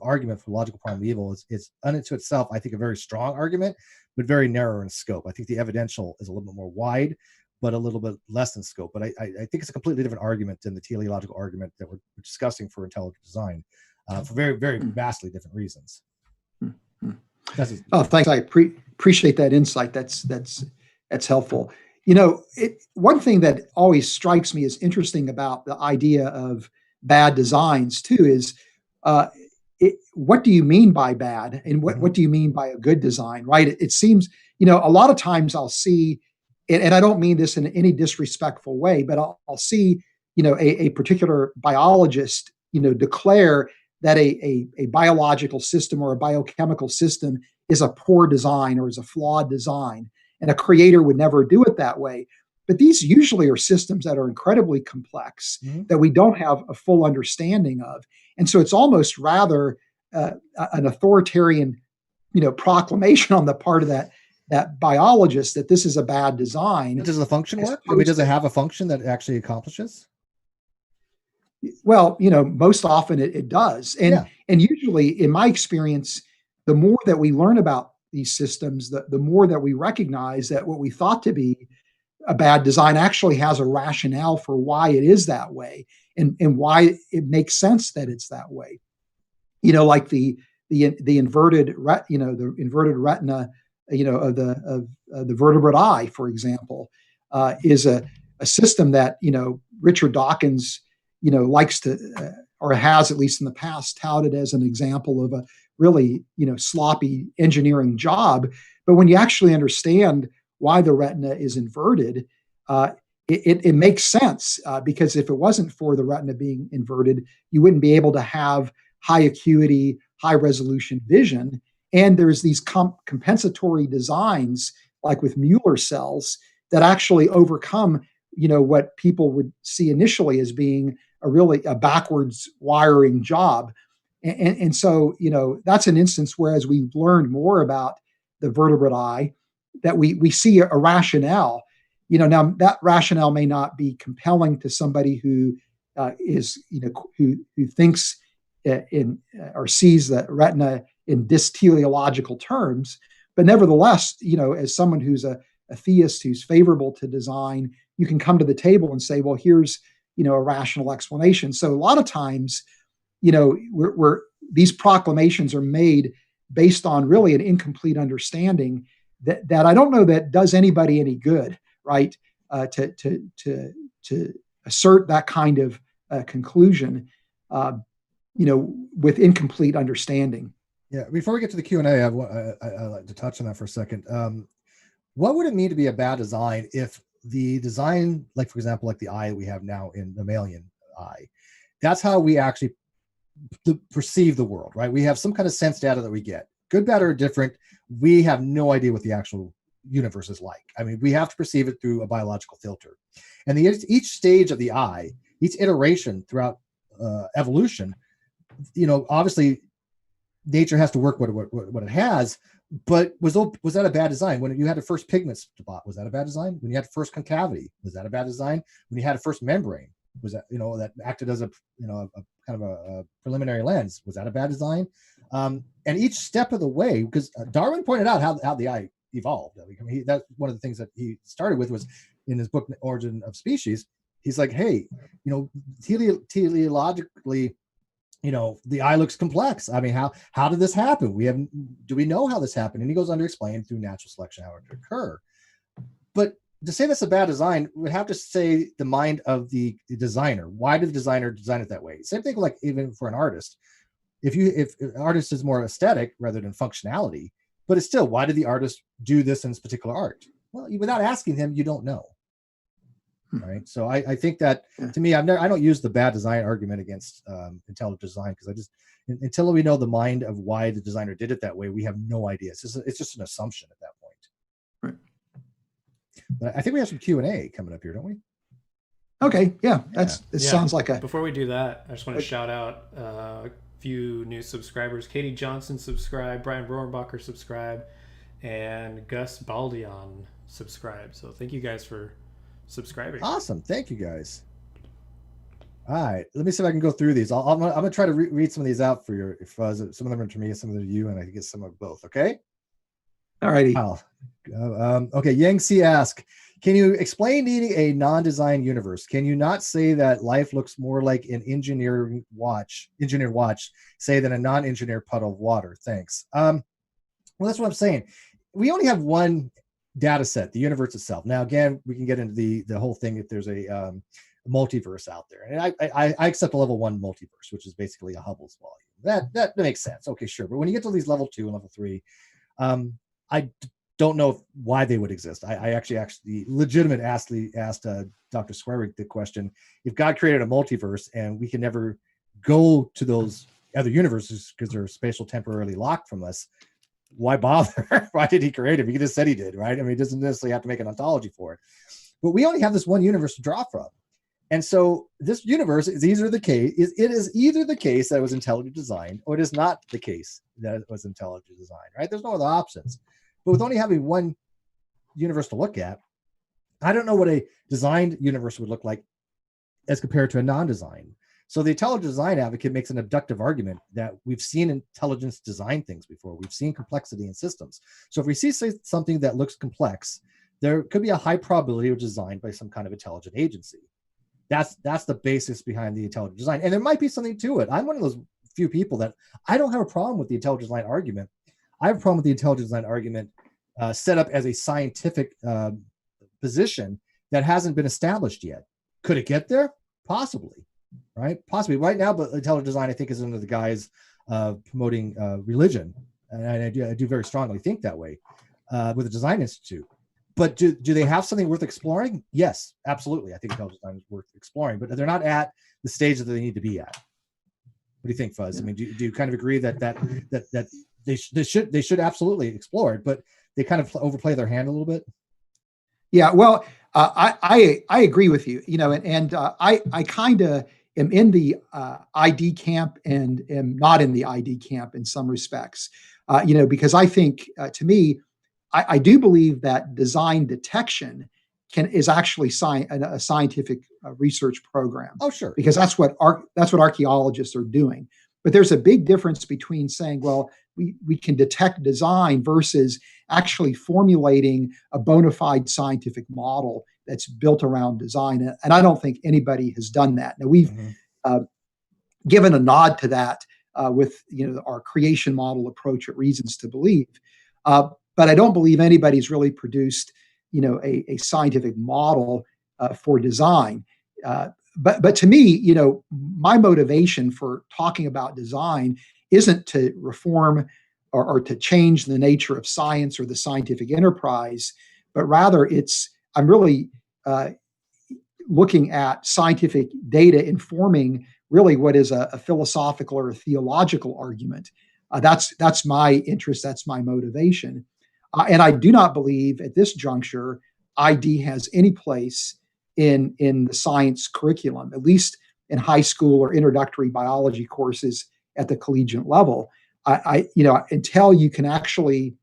B: argument for logical problem of evil is unto itself, I think, a very strong argument, but very narrow in scope. I think the evidential is a little bit more wide, but a little bit less in scope. But I think it's a completely different argument than the teleological argument that we're discussing for intelligent design, for very, very vastly different reasons.
A: Thanks. I appreciate that insight. That's helpful. One thing that always strikes me as interesting about the idea of bad designs too is, what do you mean by bad, and what do you mean by a good design, right? It seems, a lot of times I'll see, and I don't mean this in any disrespectful way, but I'll see, a particular biologist, declare that a biological system or a biochemical system is a poor design or is a flawed design. And a creator would never do it that way. But these usually are systems that are incredibly complex, that we don't have a full understanding of. And so it's almost rather an authoritarian, proclamation on the part of that biologist that this is a bad design.
B: Does the function work? I mean, does it have a function that it actually accomplishes?
A: Well, most often it does. And usually, in my experience, the more that we learn about these systems, the more that we recognize that what we thought to be a bad design actually has a rationale for why it is that way, and why it makes sense that it's that way. Like the inverted the inverted retina, of the vertebrate eye, for example, is a system that Richard Dawkins likes to, or has, at least in the past, touted as an example of a really sloppy engineering job. But when you actually understand why the retina is inverted, it makes sense, because if it wasn't for the retina being inverted, you wouldn't be able to have high acuity, high resolution vision. And there's these compensatory designs, like with Mueller cells, that actually overcome what people would see initially as being a backwards wiring job. And so, that's an instance where, as we've learned more about the vertebrate eye, that we see a rationale. Now that rationale may not be compelling to somebody who who thinks or sees the retina in teleological terms, but nevertheless, as someone who's a theist who's favorable to design, you can come to the table and say, well, here's a rational explanation. So a lot of times, these proclamations are made based on really an incomplete understanding that I don't know that does anybody any good, right? To assert that kind of conclusion, with incomplete understanding.
B: Yeah. Before we get to the Q&A, I'd like to touch on that for a second. What would it mean to be a bad design if the design, like for example, like the eye we have now in the mammalian eye, that's how we actually perceive the world, right? We have some kind of sense data that we get, good, bad, or different. We have no idea what the actual universe is like. I mean, we have to perceive it through a biological filter. And each stage of the eye, each iteration throughout evolution, obviously nature has to work what it has. But was that a bad design? When you had the first pigment spot, was that a bad design? When you had the first concavity, was that a bad design? When you had a first membrane, was that, that acted as a kind of a preliminary lens, was that a bad design? And each step of the way, because Darwin pointed out how the eye evolved. I mean, that's one of the things that he started with was in his book, Origin of Species. He's like, hey, teleologically, the eye looks complex. I mean, how did this happen? Do we know how this happened? And he goes on to explain through natural selection how it could occur. But to say that's a bad design, we would have to say the mind of the designer. Why did the designer design it that way? Same thing, like even for an artist. If an artist is more aesthetic rather than functionality, but it's still, why did the artist do this in this particular art? Well, without asking him, you don't know. Right. So I think that, to me, I don't use the bad design argument against intelligent design, because until we know the mind of why the designer did it that way, we have no idea. It's just an assumption at that point.
A: Right.
B: But I think we have some Q&A coming up here, don't we?
A: Okay. Yeah. Sounds like
C: Before we do that, I just want to shout out a few new subscribers. Katie Johnson subscribed, Brian Rohrenbacher subscribed, and Gus Baldion subscribed. So thank you guys for subscribing.
B: Awesome. Thank you, guys. All right. Let me see if I can go through these. I'm going to try to read some of these out for you. Some of them are to me, some of them are to you, and I get some of both. Okay.
A: All righty.
B: Okay. Yang C ask, can you explain needing a non-design universe? Can you not say that life looks more like an engineered watch, say, than a non-engineered puddle of water? Thanks. Well, that's what I'm saying. We only have one data set, the universe itself. Now, again, we can get into the whole thing if there's a multiverse out there. And I accept a level 1 multiverse, which is basically a Hubble's volume. That makes sense. Okay, sure. But when you get to these level 2 and level 3, I don't know why they would exist. I actually legitimate asked Dr. Swearing the question, if God created a multiverse and we can never go to those other universes because they're spatial temporarily locked from us, why bother? Why did he create it? He just said he did, right? I mean, he doesn't necessarily have to make an ontology for it. But we only have this one universe to draw from. And so this universe is either the case, it is either the case that it was intelligent design, or it is not the case that it was intelligent design, right? There's no other options. But with only having one universe to look at, I don't know what a designed universe would look like as compared to a non-design. So the intelligent design advocate makes an abductive argument that we've seen intelligence design things before. We've seen complexity in systems. So if we see something that looks complex, there could be a high probability of designed by some kind of intelligent agency. That's the basis behind the intelligent design. And there might be something to it. I'm one of those few people that I don't have a problem with the intelligent design argument. I have a problem with the intelligent design argument set up as a scientific position that hasn't been established yet. Could it get there? Possibly. Right? Possibly. Right now, but intelligent design, I think, is under the guise of promoting religion. And I do very strongly think that way with the Design Institute. But do they have something worth exploring? Yes, absolutely. I think intelligent design is worth exploring, but they're not at the stage that they need to be at. What do you think, Fuzz? I mean, do you kind of agree that they should absolutely explore it, but they kind of overplay their hand a little bit?
A: Yeah, well, I agree with you. I kind of am in the ID camp and am not in the ID camp in some respects. Because I think to me, I do believe that design detection is actually a scientific research program.
B: Oh, sure.
A: Because that's what archaeologists are doing. But there's a big difference between saying, well, we can detect design versus actually formulating a bona fide scientific model that's built around design. And I don't think anybody has done that. Now, we've given a nod to that with our creation model approach at Reasons to Believe. But I don't believe anybody's really produced a scientific model for design. But to me, my motivation for talking about design isn't to reform or to change the nature of science or the scientific enterprise, but rather I'm really looking at scientific data informing really what is a philosophical or a theological argument. That's my interest. That's my motivation. And I do not believe at this juncture ID has any place in the science curriculum, at least in high school or introductory biology courses at the collegiate level. Until you can actually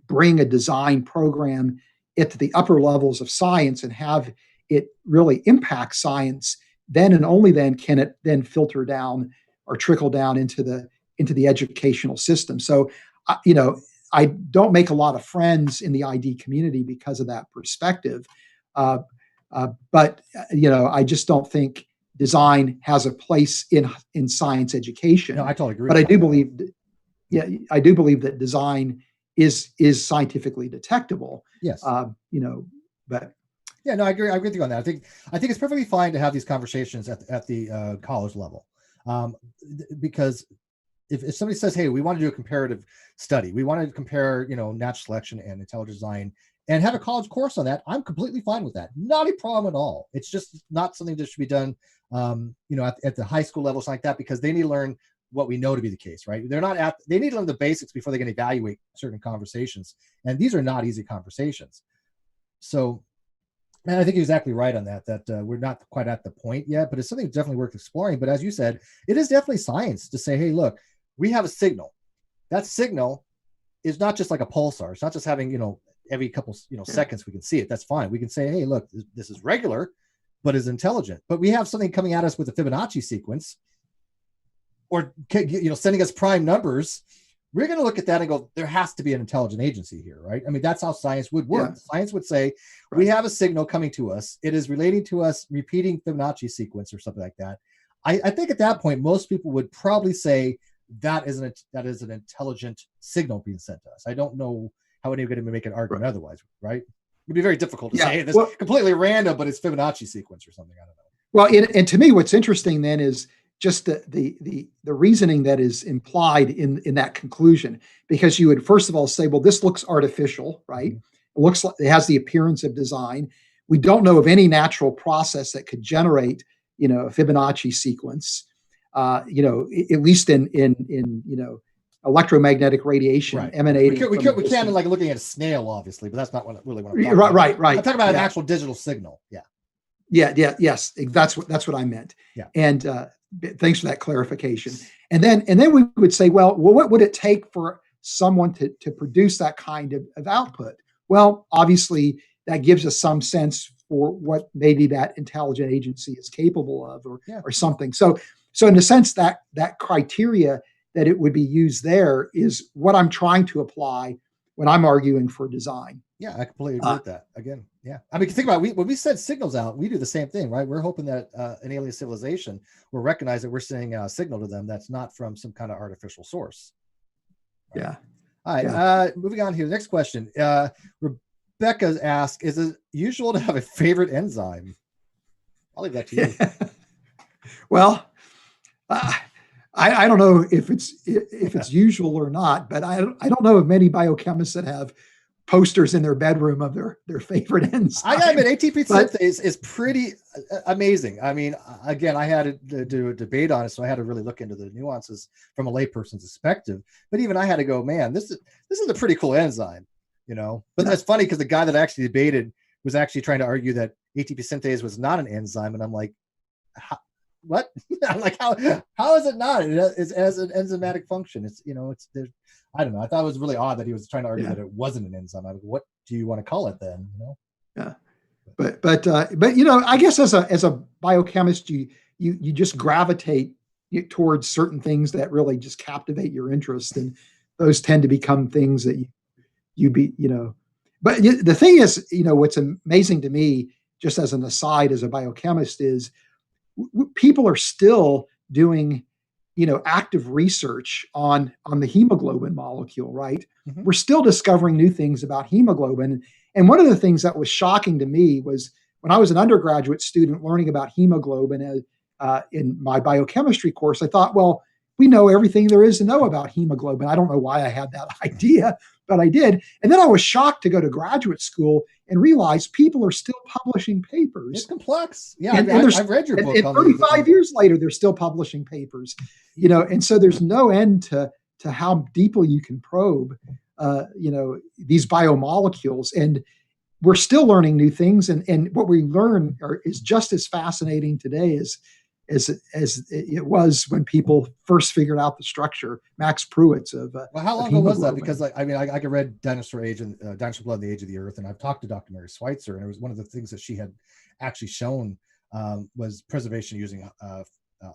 A: bring a design program into the upper levels of science and have it really impact science, then and only then can it then filter down or trickle down into the educational system. So, I don't make a lot of friends in the ID community because of that perspective. But I just don't think design has a place in science education.
B: No, I totally agree.
A: But I do believe that design is scientifically detectable.
B: Yes.
A: But
B: yeah, no, I agree. I agree with you on that. I think it's perfectly fine to have these conversations at the college level, because if somebody says, hey, we want to do a comparative study, we want to compare, natural selection and intelligent design and have a college course on that, I'm completely fine with that. Not a problem at all. It's just not something that should be done, at the high school levels like that, because they need to learn what we know to be the case, right? They need to learn the basics before they can evaluate certain conversations. And these are not easy conversations. So, and I think you're exactly right on that we're not quite at the point yet, but it's something definitely worth exploring. But as you said, it is definitely science to say, hey, look, we have a signal. That signal is not just like a pulsar. It's not just having, every couple, seconds we can see it. That's fine. We can say, hey, look, this is regular, but is intelligent. But we have something coming at us with a Fibonacci sequence, or sending us prime numbers. We're going to look at that and go, there has to be an intelligent agency here, right? I mean, that's how science would work. Yeah. Science would say, right, we have a signal coming to us. It is relating to us repeating Fibonacci sequence or something like that. I think at that point, most people would probably say that is an intelligent signal being sent to us. I don't know how anybody would make an argument otherwise, right? It'd be very difficult to say, hey, this is completely random, but it's Fibonacci sequence or something. I don't know.
A: Well, and to me, what's interesting then is just the reasoning that is implied in that conclusion, because you would first of all say, well, this looks artificial, right? Mm-hmm. It looks like it has the appearance of design. We don't know of any natural process that could generate, a Fibonacci sequence, at least in electromagnetic radiation emanating.
B: We can't like looking at a snail, obviously, but that's not what I'm talking
A: about. Right.
B: I'm talking about an actual digital signal. Yeah.
A: Yes. That's what I meant.
B: Yeah.
A: And thanks for that clarification. And then we would say, well, what would it take for someone to produce that kind of output? Well, obviously, that gives us some sense for what maybe that intelligent agency is capable of, or something. So in a sense, that criteria that it would be used there is what I'm trying to apply when I'm arguing for design.
B: Yeah, I completely agree with that. Again, yeah. I mean, think about it. When we send signals out, we do the same thing, right? We're hoping that an alien civilization will recognize that we're sending a signal to them that's not from some kind of artificial source.
A: Right? Yeah.
B: All right.
A: Yeah.
B: Moving on here. Next question. Rebecca asks, is it usual to have a favorite enzyme? I'll leave that to you.
A: Well, I don't know if it's usual or not, but I don't know of many biochemists that have posters in their bedroom of their favorite enzyme.
B: I gotta admit, ATP synthase is pretty amazing. I mean, again, I had to do a debate on it, so I had to really look into the nuances from a layperson's perspective. But even I had to go, man, this is a pretty cool enzyme, But that's funny because the guy that actually debated was actually trying to argue that ATP synthase was not an enzyme, and I'm like, what? I'm like, how is it not? It has an enzymatic function. It's, you know, it's there. I don't know. I thought it was really odd that he was trying to argue that it wasn't an enzyme. I mean, what do you want to call it then? You know?
A: Yeah. But you know, I guess as a biochemist, you just gravitate towards certain things that really just captivate your interest, and those tend to become things that you know. But the thing is, you know, what's amazing to me, just as an aside, as a biochemist, is people are still doing, you know, active research on the hemoglobin molecule, right? Mm-hmm. We're still discovering new things about hemoglobin. And one of the things that was shocking to me was when I was an undergraduate student learning about hemoglobin in my biochemistry course, I thought, well, we know everything there is to know about hemoglobin. I don't know why I had that idea, but I did. And then I was shocked to go to graduate school and realize people are still publishing papers.
B: It's complex. Yeah,
A: and I've read your book. And 35 years later, they're still publishing papers. You know, and so there's no end to how deeply you can probe, you know, these biomolecules. And we're still learning new things. And what we learn is just as fascinating today as it was when people first figured out the structure. Max Pruitt's of
B: well, how long ago was that? Because I mean, I read Dinosaur Age and Dinosaur Blood and the Age of the Earth, and I've talked to Dr. Mary Schweitzer, and it was one of the things that she had actually shown was preservation using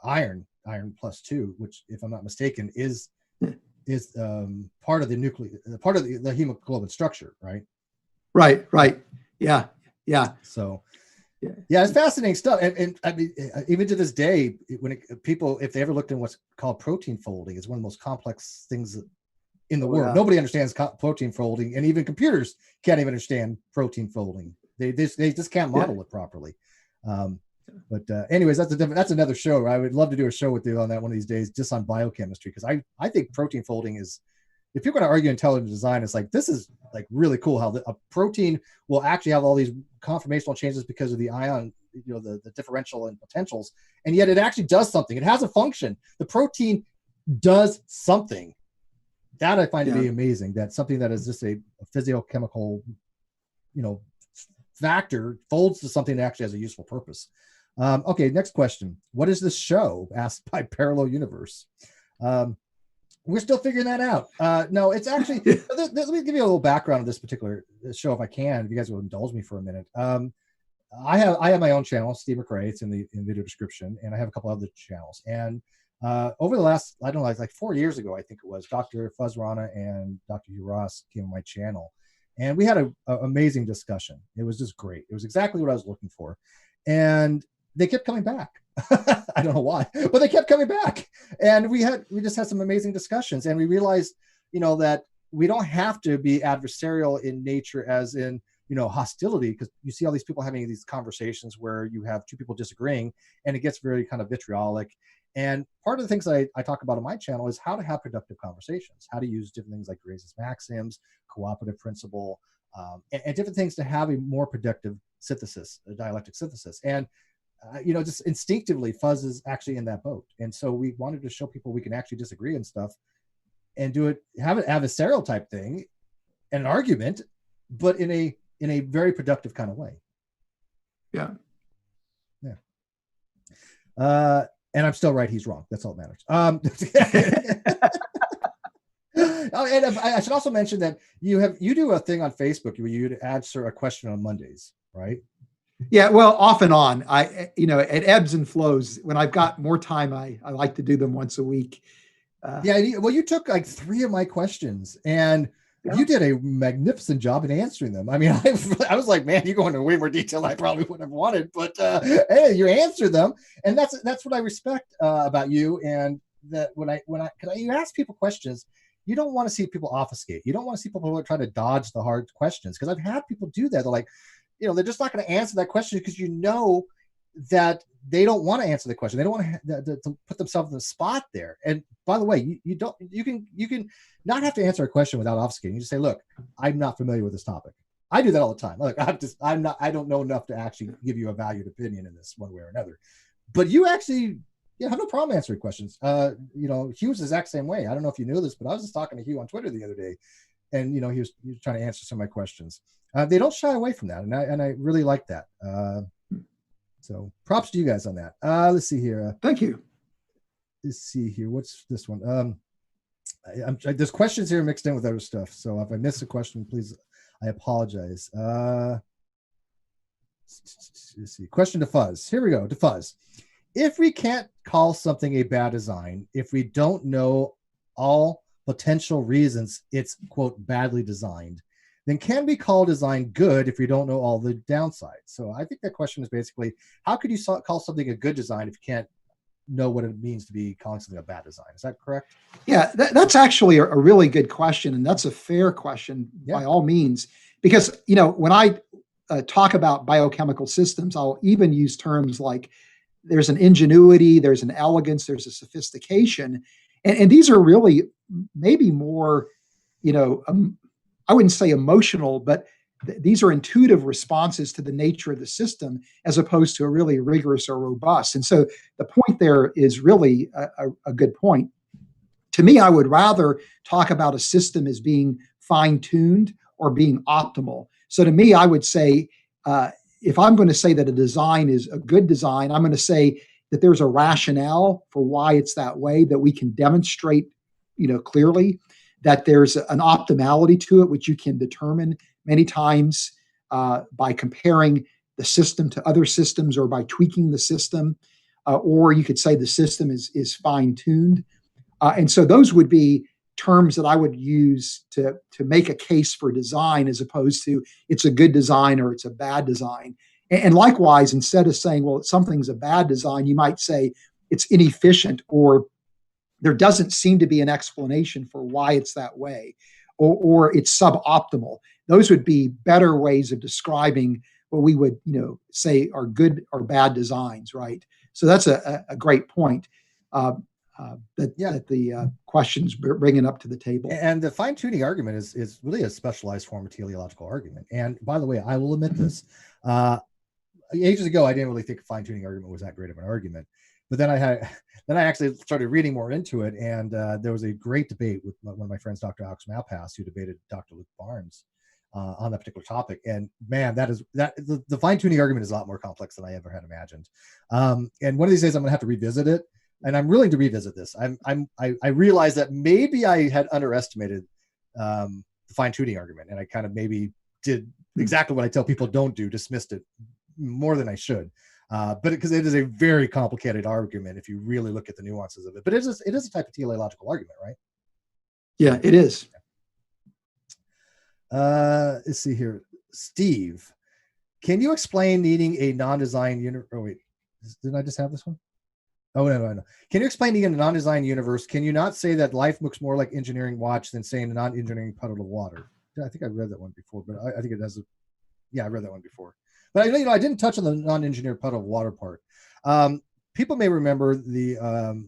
B: iron +2, which, if I'm not mistaken, is part of the hemoglobin structure, right?
A: Right. Yeah.
B: So. Yeah, it's fascinating stuff, and I mean, even to this day, when people, if they ever looked in what's called protein folding, it's one of the most complex things in the world. Yeah. Nobody understands protein folding, and even computers can't even understand protein folding. They just can't model it properly. But anyways, that's another show. Right? I would love to do a show with you on that one of these days, just on biochemistry, because I think protein folding is. If you're going to argue intelligent design, it's like, this is like really cool how a protein will actually have all these conformational changes because of the ion, you know, the differential and potentials, and yet it actually does something. It has a function. The protein does something. That I find to be amazing. That something that is just a physiochemical, you know, factor folds to something that actually has a useful purpose. Okay, next question. What is this show? Asked by Parallel Universe. We're still figuring that out. No, it's actually, let me give you a little background of this particular show, if I can, if you guys will indulge me for a minute. I have my own channel, Steve McRae. It's in the video description, and I have a couple other channels. And over the last, I don't know, like 4 years ago, I think it was, Dr. Fuzz Rana and Dr. Hugh Ross came on my channel, and we had an amazing discussion. It was just great. It was exactly what I was looking for. And they kept coming back. I don't know why, but they kept coming back, and we just had some amazing discussions, and we realized, you know, that we don't have to be adversarial in nature, as in, you know, hostility, because you see all these people having these conversations where you have two people disagreeing, and it gets very kind of vitriolic. And part of the things that I talk about on my channel is how to have productive conversations, how to use different things like Gray's maxims, cooperative principle, and different things to have a more productive synthesis, a dialectic synthesis. And you know, just instinctively, Fuzz is actually in that boat. And so we wanted to show people we can actually disagree and stuff and do it, have an adversarial type thing, an argument, but in a very productive kind of way.
A: Yeah.
B: And I'm still right. He's wrong. That's all that matters. Oh, and I should also mention that you do a thing on Facebook where you answer a question on Mondays, right?
A: Yeah, well, off and on. You know, it ebbs and flows. When I've got more time, I like to do them once a week.
B: Well, you took like 3 of my questions, and you did a magnificent job in answering them. I mean, I was like, man, you go into way more detail I probably wouldn't have wanted, but hey, you answered them, and that's what I respect about you. And that when you ask people questions, you don't want to see people obfuscate. You don't want to see people who are trying to dodge the hard questions, because I've had people do that. They're like, you know, they're just not going to answer that question because you know that they don't want to answer the question. They don't want to put themselves in the spot there. And by the way, you can not have to answer a question without obfuscating. You just say, look, I'm not familiar with this topic. I do that all the time. Look, I don't know enough to actually give you a valued opinion in this one way or another. But you actually have no problem answering questions. You know, Hugh's the exact same way. I don't know if you knew this, but I was just talking to Hugh on Twitter the other day. and he was trying to answer some of my questions. They don't shy away from that, and I really like that. So props to you guys on that. Let's see here.
A: Thank you.
B: Let's see here. What's this one? There's questions here mixed in with other stuff. So if I miss a question, please, I apologize. Let's see. Question to Fuzz. Here we go. To Fuzz. If we can't call something a bad design, if we don't know all potential reasons it's, quote, badly designed, then can we call design good if we don't know all the downsides? So I think that question is basically, how could you call something a good design if you can't know what it means to be calling something a bad design? Is that correct?
A: Yeah, that's actually a really good question, and that's a fair question by all means, because when I talk about biochemical systems, I'll even use terms like there's an ingenuity, there's an elegance, there's a sophistication, and these are really maybe more, I wouldn't say emotional, but these are intuitive responses to the nature of the system as opposed to a really rigorous or robust. And so the point there is really a good point. To me, I would rather talk about a system as being fine-tuned or being optimal. So to me, I would say, if I'm going to say that a design is a good design, I'm going to say that there's a rationale for why it's that way, that we can demonstrate, clearly, that there's an optimality to it, which you can determine many times by comparing the system to other systems or by tweaking the system, or you could say the system is fine-tuned. And so those would be terms that I would use to make a case for design, as opposed to it's a good design or it's a bad design. And likewise, instead of saying, well, something's a bad design, you might say it's inefficient, or there doesn't seem to be an explanation for why it's that way, or it's suboptimal. Those would be better ways of describing what we would, say are good or bad designs, right? So that's a great point that the questions bringing up to the table.
B: And the fine-tuning argument is really a specialized form of teleological argument. And by the way, I will admit this. Ages ago, I didn't really think a fine-tuning argument was that great of an argument. But then I actually started reading more into it, and there was a great debate with one of my friends, Dr. Alex Malpass, who debated Dr. Luke Barnes on that particular topic. And man, the fine-tuning argument is a lot more complex than I ever had imagined. And one of these days, I'm going to have to revisit it, and I'm willing to revisit this. I realized that maybe I had underestimated the fine-tuning argument, and I kind of maybe did exactly what I tell people don't do, dismissed it more than I should. But because it is a very complicated argument if you really look at the nuances of it. But it is a type of teleological argument, right?
A: Yeah, it is.
B: Let's see here. Steve, can you explain needing a non-design universe? Oh, wait. Didn't I just have this one? Oh, no. Can you explain needing a non-design universe? Can you not say that life looks more like engineering watch than saying a non-engineering puddle of water? Yeah, I think I read that one before, but I think it has I read that one before. But I didn't touch on the non-engineered puddle of water part. People may remember the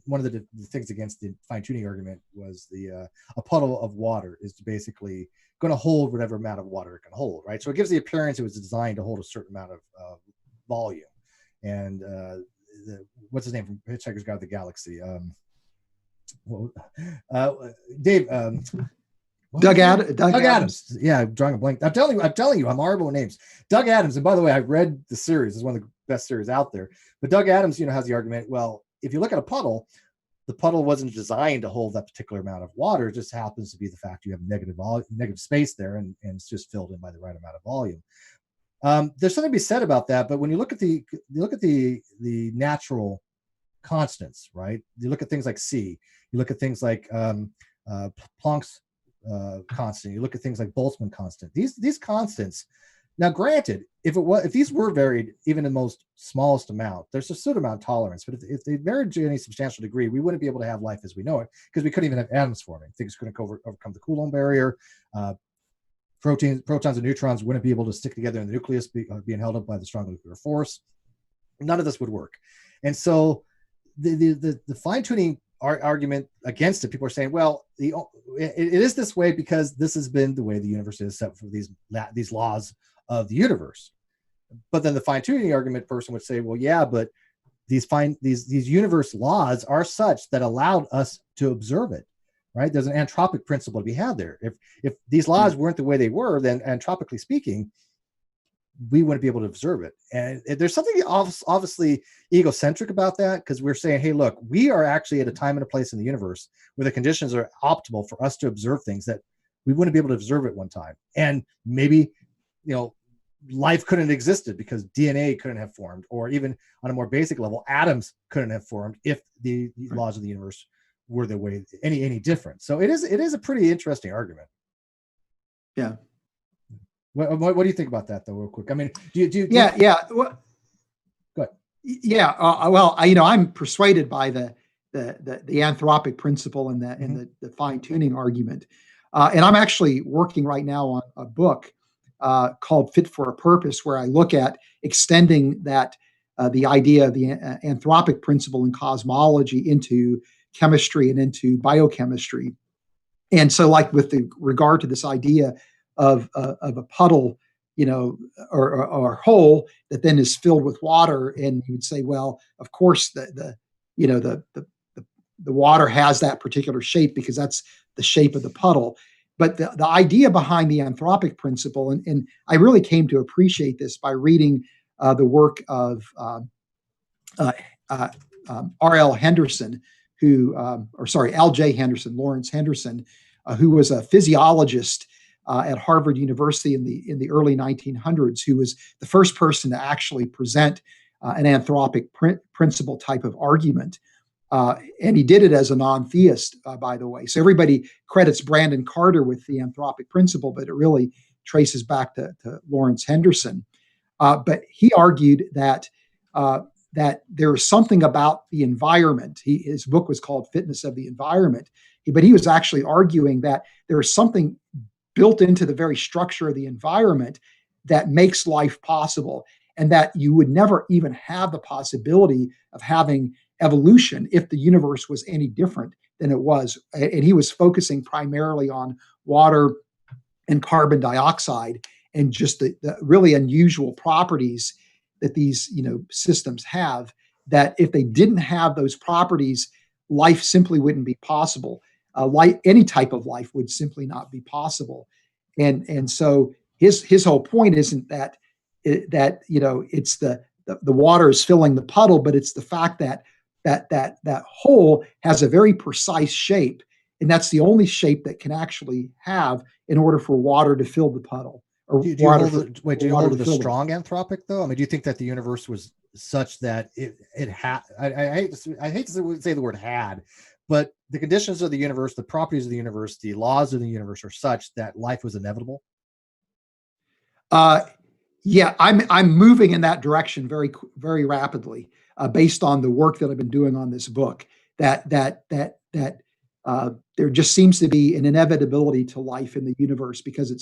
B: one of the things against the fine-tuning argument was a puddle of water is basically going to hold whatever amount of water it can hold, right? So it gives the appearance it was designed to hold a certain amount of volume. And what's his name from Hitchhiker's Guide to the Galaxy? Dave.
A: Doug Adams.
B: Yeah, I'm drawing a blank. I'm telling you, I'm horrible with names. Doug Adams. And by the way, I read the series. It's one of the best series out there. But Doug Adams, has the argument, well, if you look at a puddle, the puddle wasn't designed to hold that particular amount of water. It just happens to be the fact you have negative space there, and it's just filled in by the right amount of volume. There's something to be said about that. But when you look at the natural constants, right? You look at things like C. You look at things like Planck's constant. You look at things like Boltzmann constant. These constants. Now, granted, if these were varied even in the most smallest amount, there's a certain amount of tolerance. But if they varied to any substantial degree, we wouldn't be able to have life as we know it, because we couldn't even have atoms forming. Things couldn't overcome the Coulomb barrier. Protons and neutrons wouldn't be able to stick together in the nucleus, being held up by the strong nuclear force. None of this would work. And so the fine-tuning argument against it, people are saying, well, it is this way because this has been the way the universe is set for these laws of the universe. But then the fine-tuning argument person would say, well, yeah, but these universe laws are such that allowed us to observe it. right? There's an anthropic principle to be had there. If these laws weren't the way they were, then anthropically speaking, we wouldn't be able to observe it. And there's something obviously egocentric about that, because we're saying, hey, look, we are actually at a time and a place in the universe where the conditions are optimal for us to observe things that we wouldn't be able to observe at one time. And maybe, life couldn't have existed because DNA couldn't have formed, or even on a more basic level, atoms couldn't have formed if the laws of the universe were the way any different. So it is a pretty interesting argument.
A: Yeah.
B: What do you think about that, though, real quick? I mean,
A: Yeah. Well,
B: go ahead.
A: Yeah. Well, I'm persuaded by the anthropic principle and the fine tuning argument, and I'm actually working right now on a book called "Fit for a Purpose," where I look at extending that the idea of the anthropic principle in cosmology into chemistry and into biochemistry. And so, like with regard to this idea of a puddle, or hole that then is filled with water, and you would say, well, of course the water has that particular shape because that's the shape of the puddle. But the idea behind the anthropic principle, and I really came to appreciate this by reading the work of R.L. Henderson, L.J. Henderson, Lawrence Henderson, who was a physiologist at Harvard University in the early 1900s, who was the first person to actually present an anthropic principle type of argument. And he did it as a non-theist, by the way. So everybody credits Brandon Carter with the anthropic principle, but it really traces back to Lawrence Henderson. But he argued that there is something about the environment. His book was called Fitness of the Environment. But he was actually arguing that there is something built into the very structure of the environment that makes life possible, and that you would never even have the possibility of having evolution if the universe was any different than it was. And he was focusing primarily on water and carbon dioxide and just the really unusual properties that these systems have, that if they didn't have those properties, life simply wouldn't be possible. Any type of life would simply not be possible. And so his whole point isn't that it's the water is filling the puddle, but it's the fact that hole has a very precise shape, and that's the only shape that can actually have in order for water to fill the puddle.
B: Do you hold to the strong anthropic, though? I mean, do you think that the universe was such that it had? I hate to say the word had, but the conditions of the universe, the properties of the universe, the laws of the universe are such that life was inevitable?
A: Yeah, I'm moving in that direction very, very rapidly, based on the work that I've been doing on this book. That there just seems to be an inevitability to life in the universe because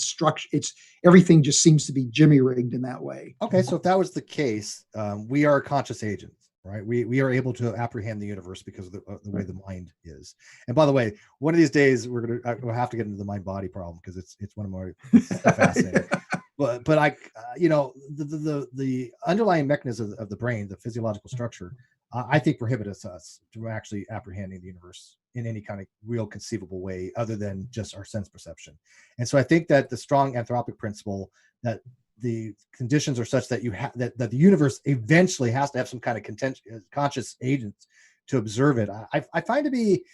A: everything just seems to be jimmy rigged in that way.
B: Okay, so if that was the case, we are conscious agents, right? We are able to apprehend the universe because of the way the mind is. And by the way, one of these days we'll have to get into the mind-body problem because it's one of my fascinating. But the underlying mechanism of the brain, the physiological structure, I think prohibits us from actually apprehending the universe in any kind of real conceivable way other than just our sense perception. And so I think that the strong anthropic principle, that the conditions are such that that the universe eventually has to have some kind of conscious agents to observe it. I find to be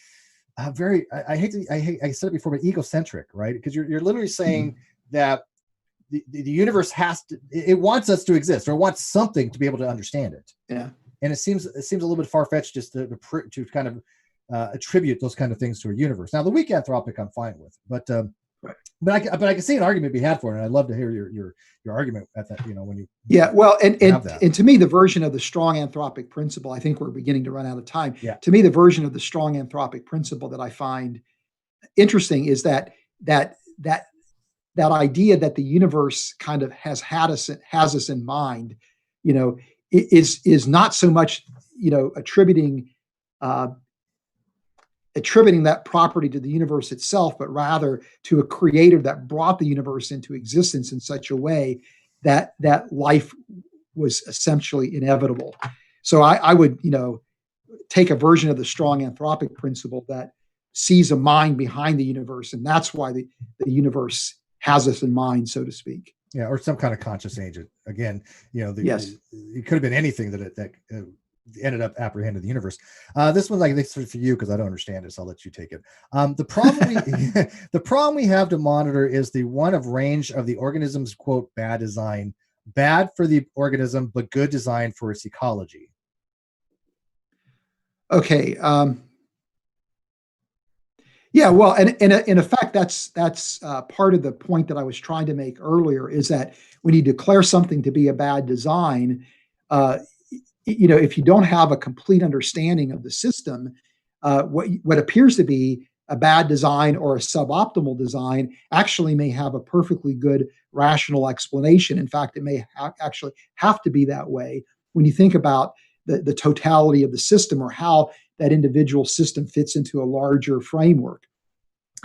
B: very, I said it before, but egocentric, right? Because you're literally saying that the universe it wants us to exist, or wants something to be able to understand it.
A: Yeah.
B: And it seems a little bit far-fetched just to kind of attribute those kind of things to a universe. Now, the weak anthropic I'm fine with, but I can see an argument be had for it, and I'd love to hear your argument at that. When you
A: and to me, the version of the strong anthropic principle, I think we're beginning to run out of time.
B: Yeah.
A: To me, the version of the strong anthropic principle that I find interesting is that idea that the universe kind of has us in mind, is not so much, attributing that property to the universe itself, but rather to a creator that brought the universe into existence in such a way that life was essentially inevitable. So I would, take a version of the strong anthropic principle that sees a mind behind the universe, and that's why the universe has us in mind, so to speak.
B: Yeah, or some kind of conscious agent. Again,
A: Yes.
B: it could have been anything that ended up apprehending the universe. This one's like this is for you because I don't understand it, so I'll let you take it. The problem we have to monitor is the one of range of the organism's quote bad design, bad for the organism but good design for its ecology.
A: Okay. Yeah, well, and in effect, that's part of the point that I was trying to make earlier, is that when you declare something to be a bad design, if you don't have a complete understanding of the system, what appears to be a bad design or a suboptimal design actually may have a perfectly good rational explanation. In fact, it may actually have to be that way when you think about the totality of the system, or how that individual system fits into a larger framework.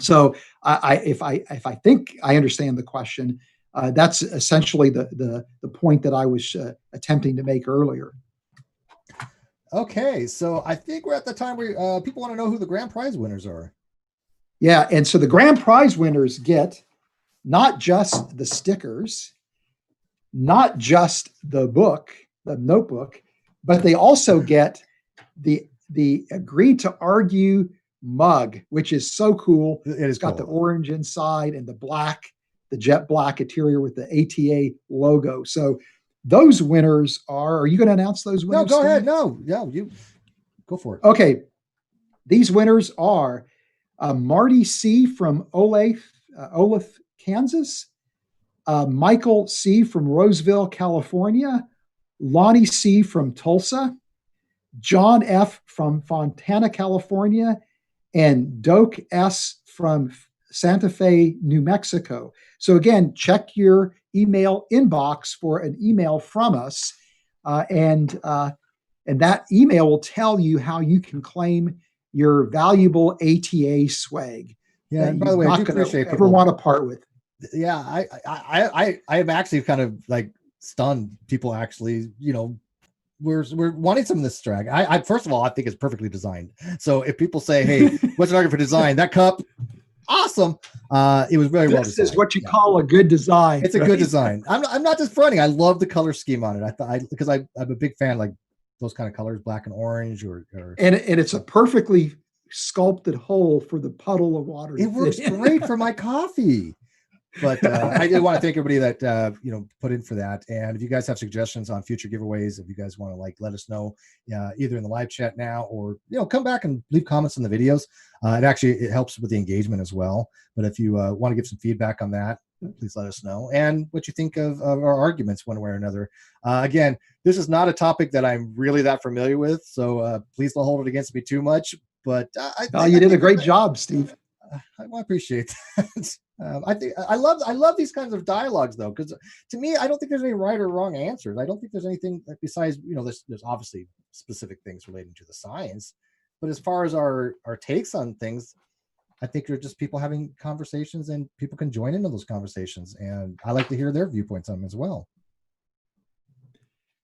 A: So if I think I understand the question, that's essentially the point that I was attempting to make earlier.
B: Okay, so I think we're at the time where people want to know who the grand prize winners are.
A: Yeah, and so the grand prize winners get not just the stickers, not just the book, the notebook, but they also get the Agree to Argue mug, which is so cool. It's got the orange inside and the jet black interior with the ATA logo. So those winners are you going to announce those winners?
B: No, go ahead. No, you go for it.
A: Okay. These winners are Marty C. from Olathe, Kansas, Michael C. from Roseville, California, Lonnie C. from Tulsa, John F. from Fontana, California, and Doak S. from Santa Fe, New Mexico. So again, check your email inbox for an email from us, and that email will tell you how you can claim your valuable ATA swag.
B: Yeah, and by the way, I do appreciate
A: ever want to part with.
B: Yeah, I am actually kind of like stunned. People actually, we're wanting some of this swag. I first of all, I think it's perfectly designed. So if people say, "Hey, what's an argument for design?" That cup, awesome. It was very well designed.
A: This is what you call a good design.
B: It's a good design. I'm not just fronting. I love the color scheme on it. Because I'm a big fan, like those kind of colors, black and orange, or
A: and it's a perfectly sculpted hole for the puddle of water.
B: It works great for my coffee. But I did want to thank everybody that put in for that. And if you guys have suggestions on future giveaways, if you guys want to let us know, either in the live chat now, or come back and leave comments on the videos. It helps with the engagement as well. But if you want to give some feedback on that, please let us know, and what you think of our arguments one way or another. Again, this is not a topic that I'm really that familiar with, so please don't hold it against me too much. But
A: you did a great job, Steve.
B: I appreciate that. I love these kinds of dialogues, though, because to me, I don't think there's any right or wrong answers. I don't think there's anything besides, there's obviously specific things relating to the science, but as far as our takes on things, I think they're just people having conversations, and people can join into those conversations, and I like to hear their viewpoints on them as well.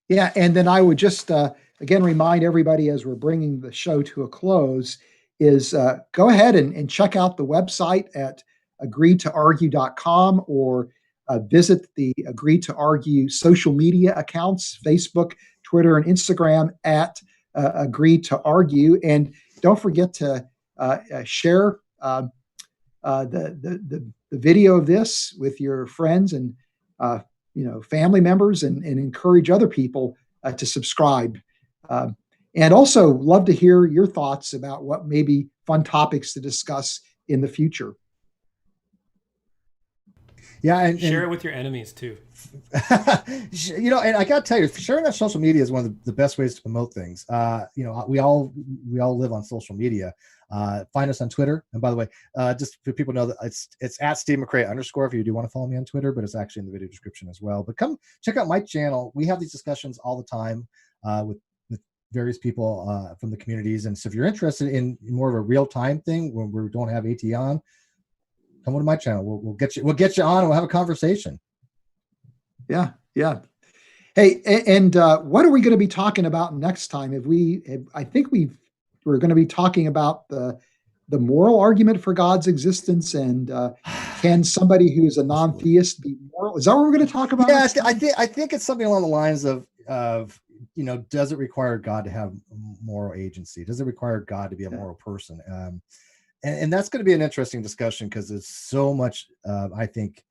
A: Yeah, and then I would just again remind everybody, as we're bringing the show to a close, is go ahead and check out the website at agreetoargue.com, or visit the Agree to Argue social media accounts, Facebook, Twitter, and Instagram at Agree to Argue. And don't forget to share the video of this with your friends and family members, and encourage other people to subscribe. And also love to hear your thoughts about what may be fun topics to discuss in the future.
B: Yeah, and
C: share it with your enemies too.
B: And I got to tell you, sharing on social media is one of the best ways to promote things. We all live on social media. Find us on Twitter, and by the way, just for people to know that it's at Steve McCrae _ if you do want to follow me on Twitter, but it's actually in the video description as well. But come check out my channel. We have these discussions all the time with various people from the communities, and so if you're interested in more of a real-time thing when we don't have AT on, come over to my channel. We'll get you on, and we'll have a conversation.
A: Yeah. Hey, and what are we going to be talking about next time? I think we're going to be talking about the the moral argument for God's existence? And can somebody who is a non-theist be moral? Is that what we're going to talk about?
B: Yeah, I think it's something along the lines of does it require God to have moral agency? Does it require God to be a moral person? And that's going to be an interesting discussion because there's so much, I think,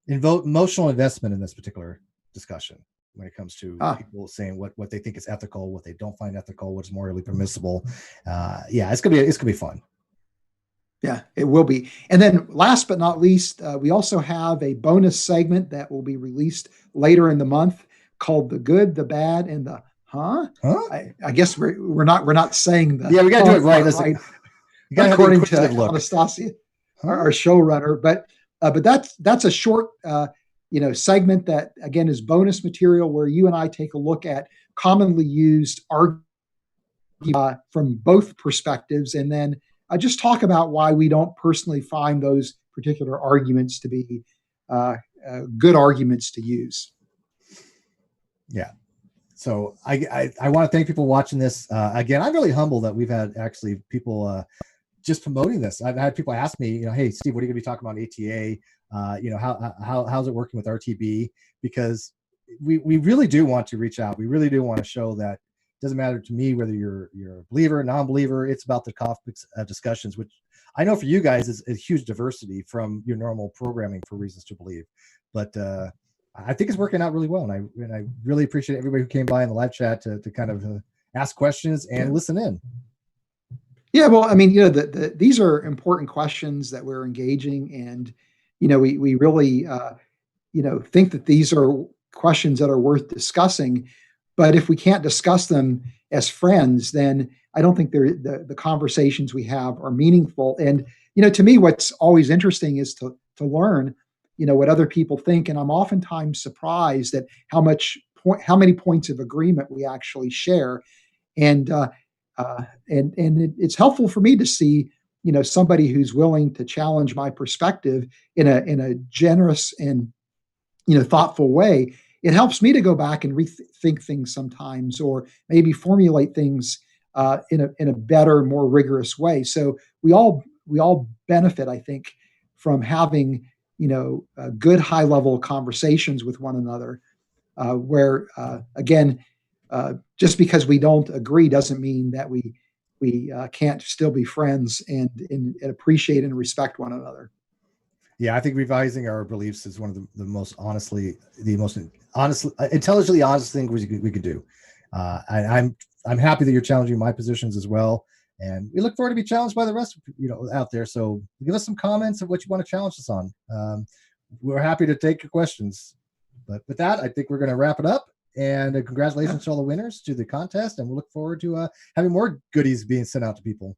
B: emotional investment in this particular discussion when it comes to people saying what they think is ethical, what they don't find ethical, what's morally permissible. It's gonna be fun.
A: Yeah, it will be. And then last but not least, we also have a bonus segment that will be released later in the month called The Good, the Bad, and the I guess we're not saying the
B: we gotta do it right.
A: Right.
B: You gotta
A: according
B: have
A: to
B: look.
A: Anastasia, our showrunner. But that's a short segment that again is bonus material where you and I take a look at commonly used arguments from both perspectives, and then just talk about why we don't personally find those particular arguments to be good arguments to use.
B: Yeah. So I want to thank people watching this. Again, I'm really humbled that we've had actually people just promoting this. I've had people ask me, hey, Steve, what are you going to be talking about ATA? How's it working with RTB? Because we really do want to reach out. We really do want to show that it doesn't matter to me whether you're a believer, non-believer. It's about the topics discussions, which I know for you guys is a huge diversity from your normal programming for reasons to believe. But I think it's working out really well, and I really appreciate everybody who came by in the live chat to kind of ask questions and listen in.
A: Yeah, well, I mean, these are important questions that we're engaging, and we really think that these are questions that are worth discussing. But if we can't discuss them as friends, then I don't think the conversations we have are meaningful. And to me, what's always interesting is to learn what other people think, and I'm oftentimes surprised at how many points of agreement we actually share, and it's helpful for me to see somebody who's willing to challenge my perspective in a generous and thoughtful way. It helps me to go back and rethink things sometimes, or maybe formulate things in a better, more rigorous way. So we all benefit, I think, from having good high level conversations with one another, where again, just because we don't agree doesn't mean that we can't still be friends and appreciate and respect one another.
B: Yeah, I think revising our beliefs is one of the most intelligently honest thing we could do. I'm happy that you're challenging my positions as well, and we look forward to be challenged by the rest of out there. So give us some comments of what you want to challenge us on. We're happy to take your questions. But with that, I think we're going to wrap it up. And congratulations to all the winners to the contest, and we look forward to having more goodies being sent out to people.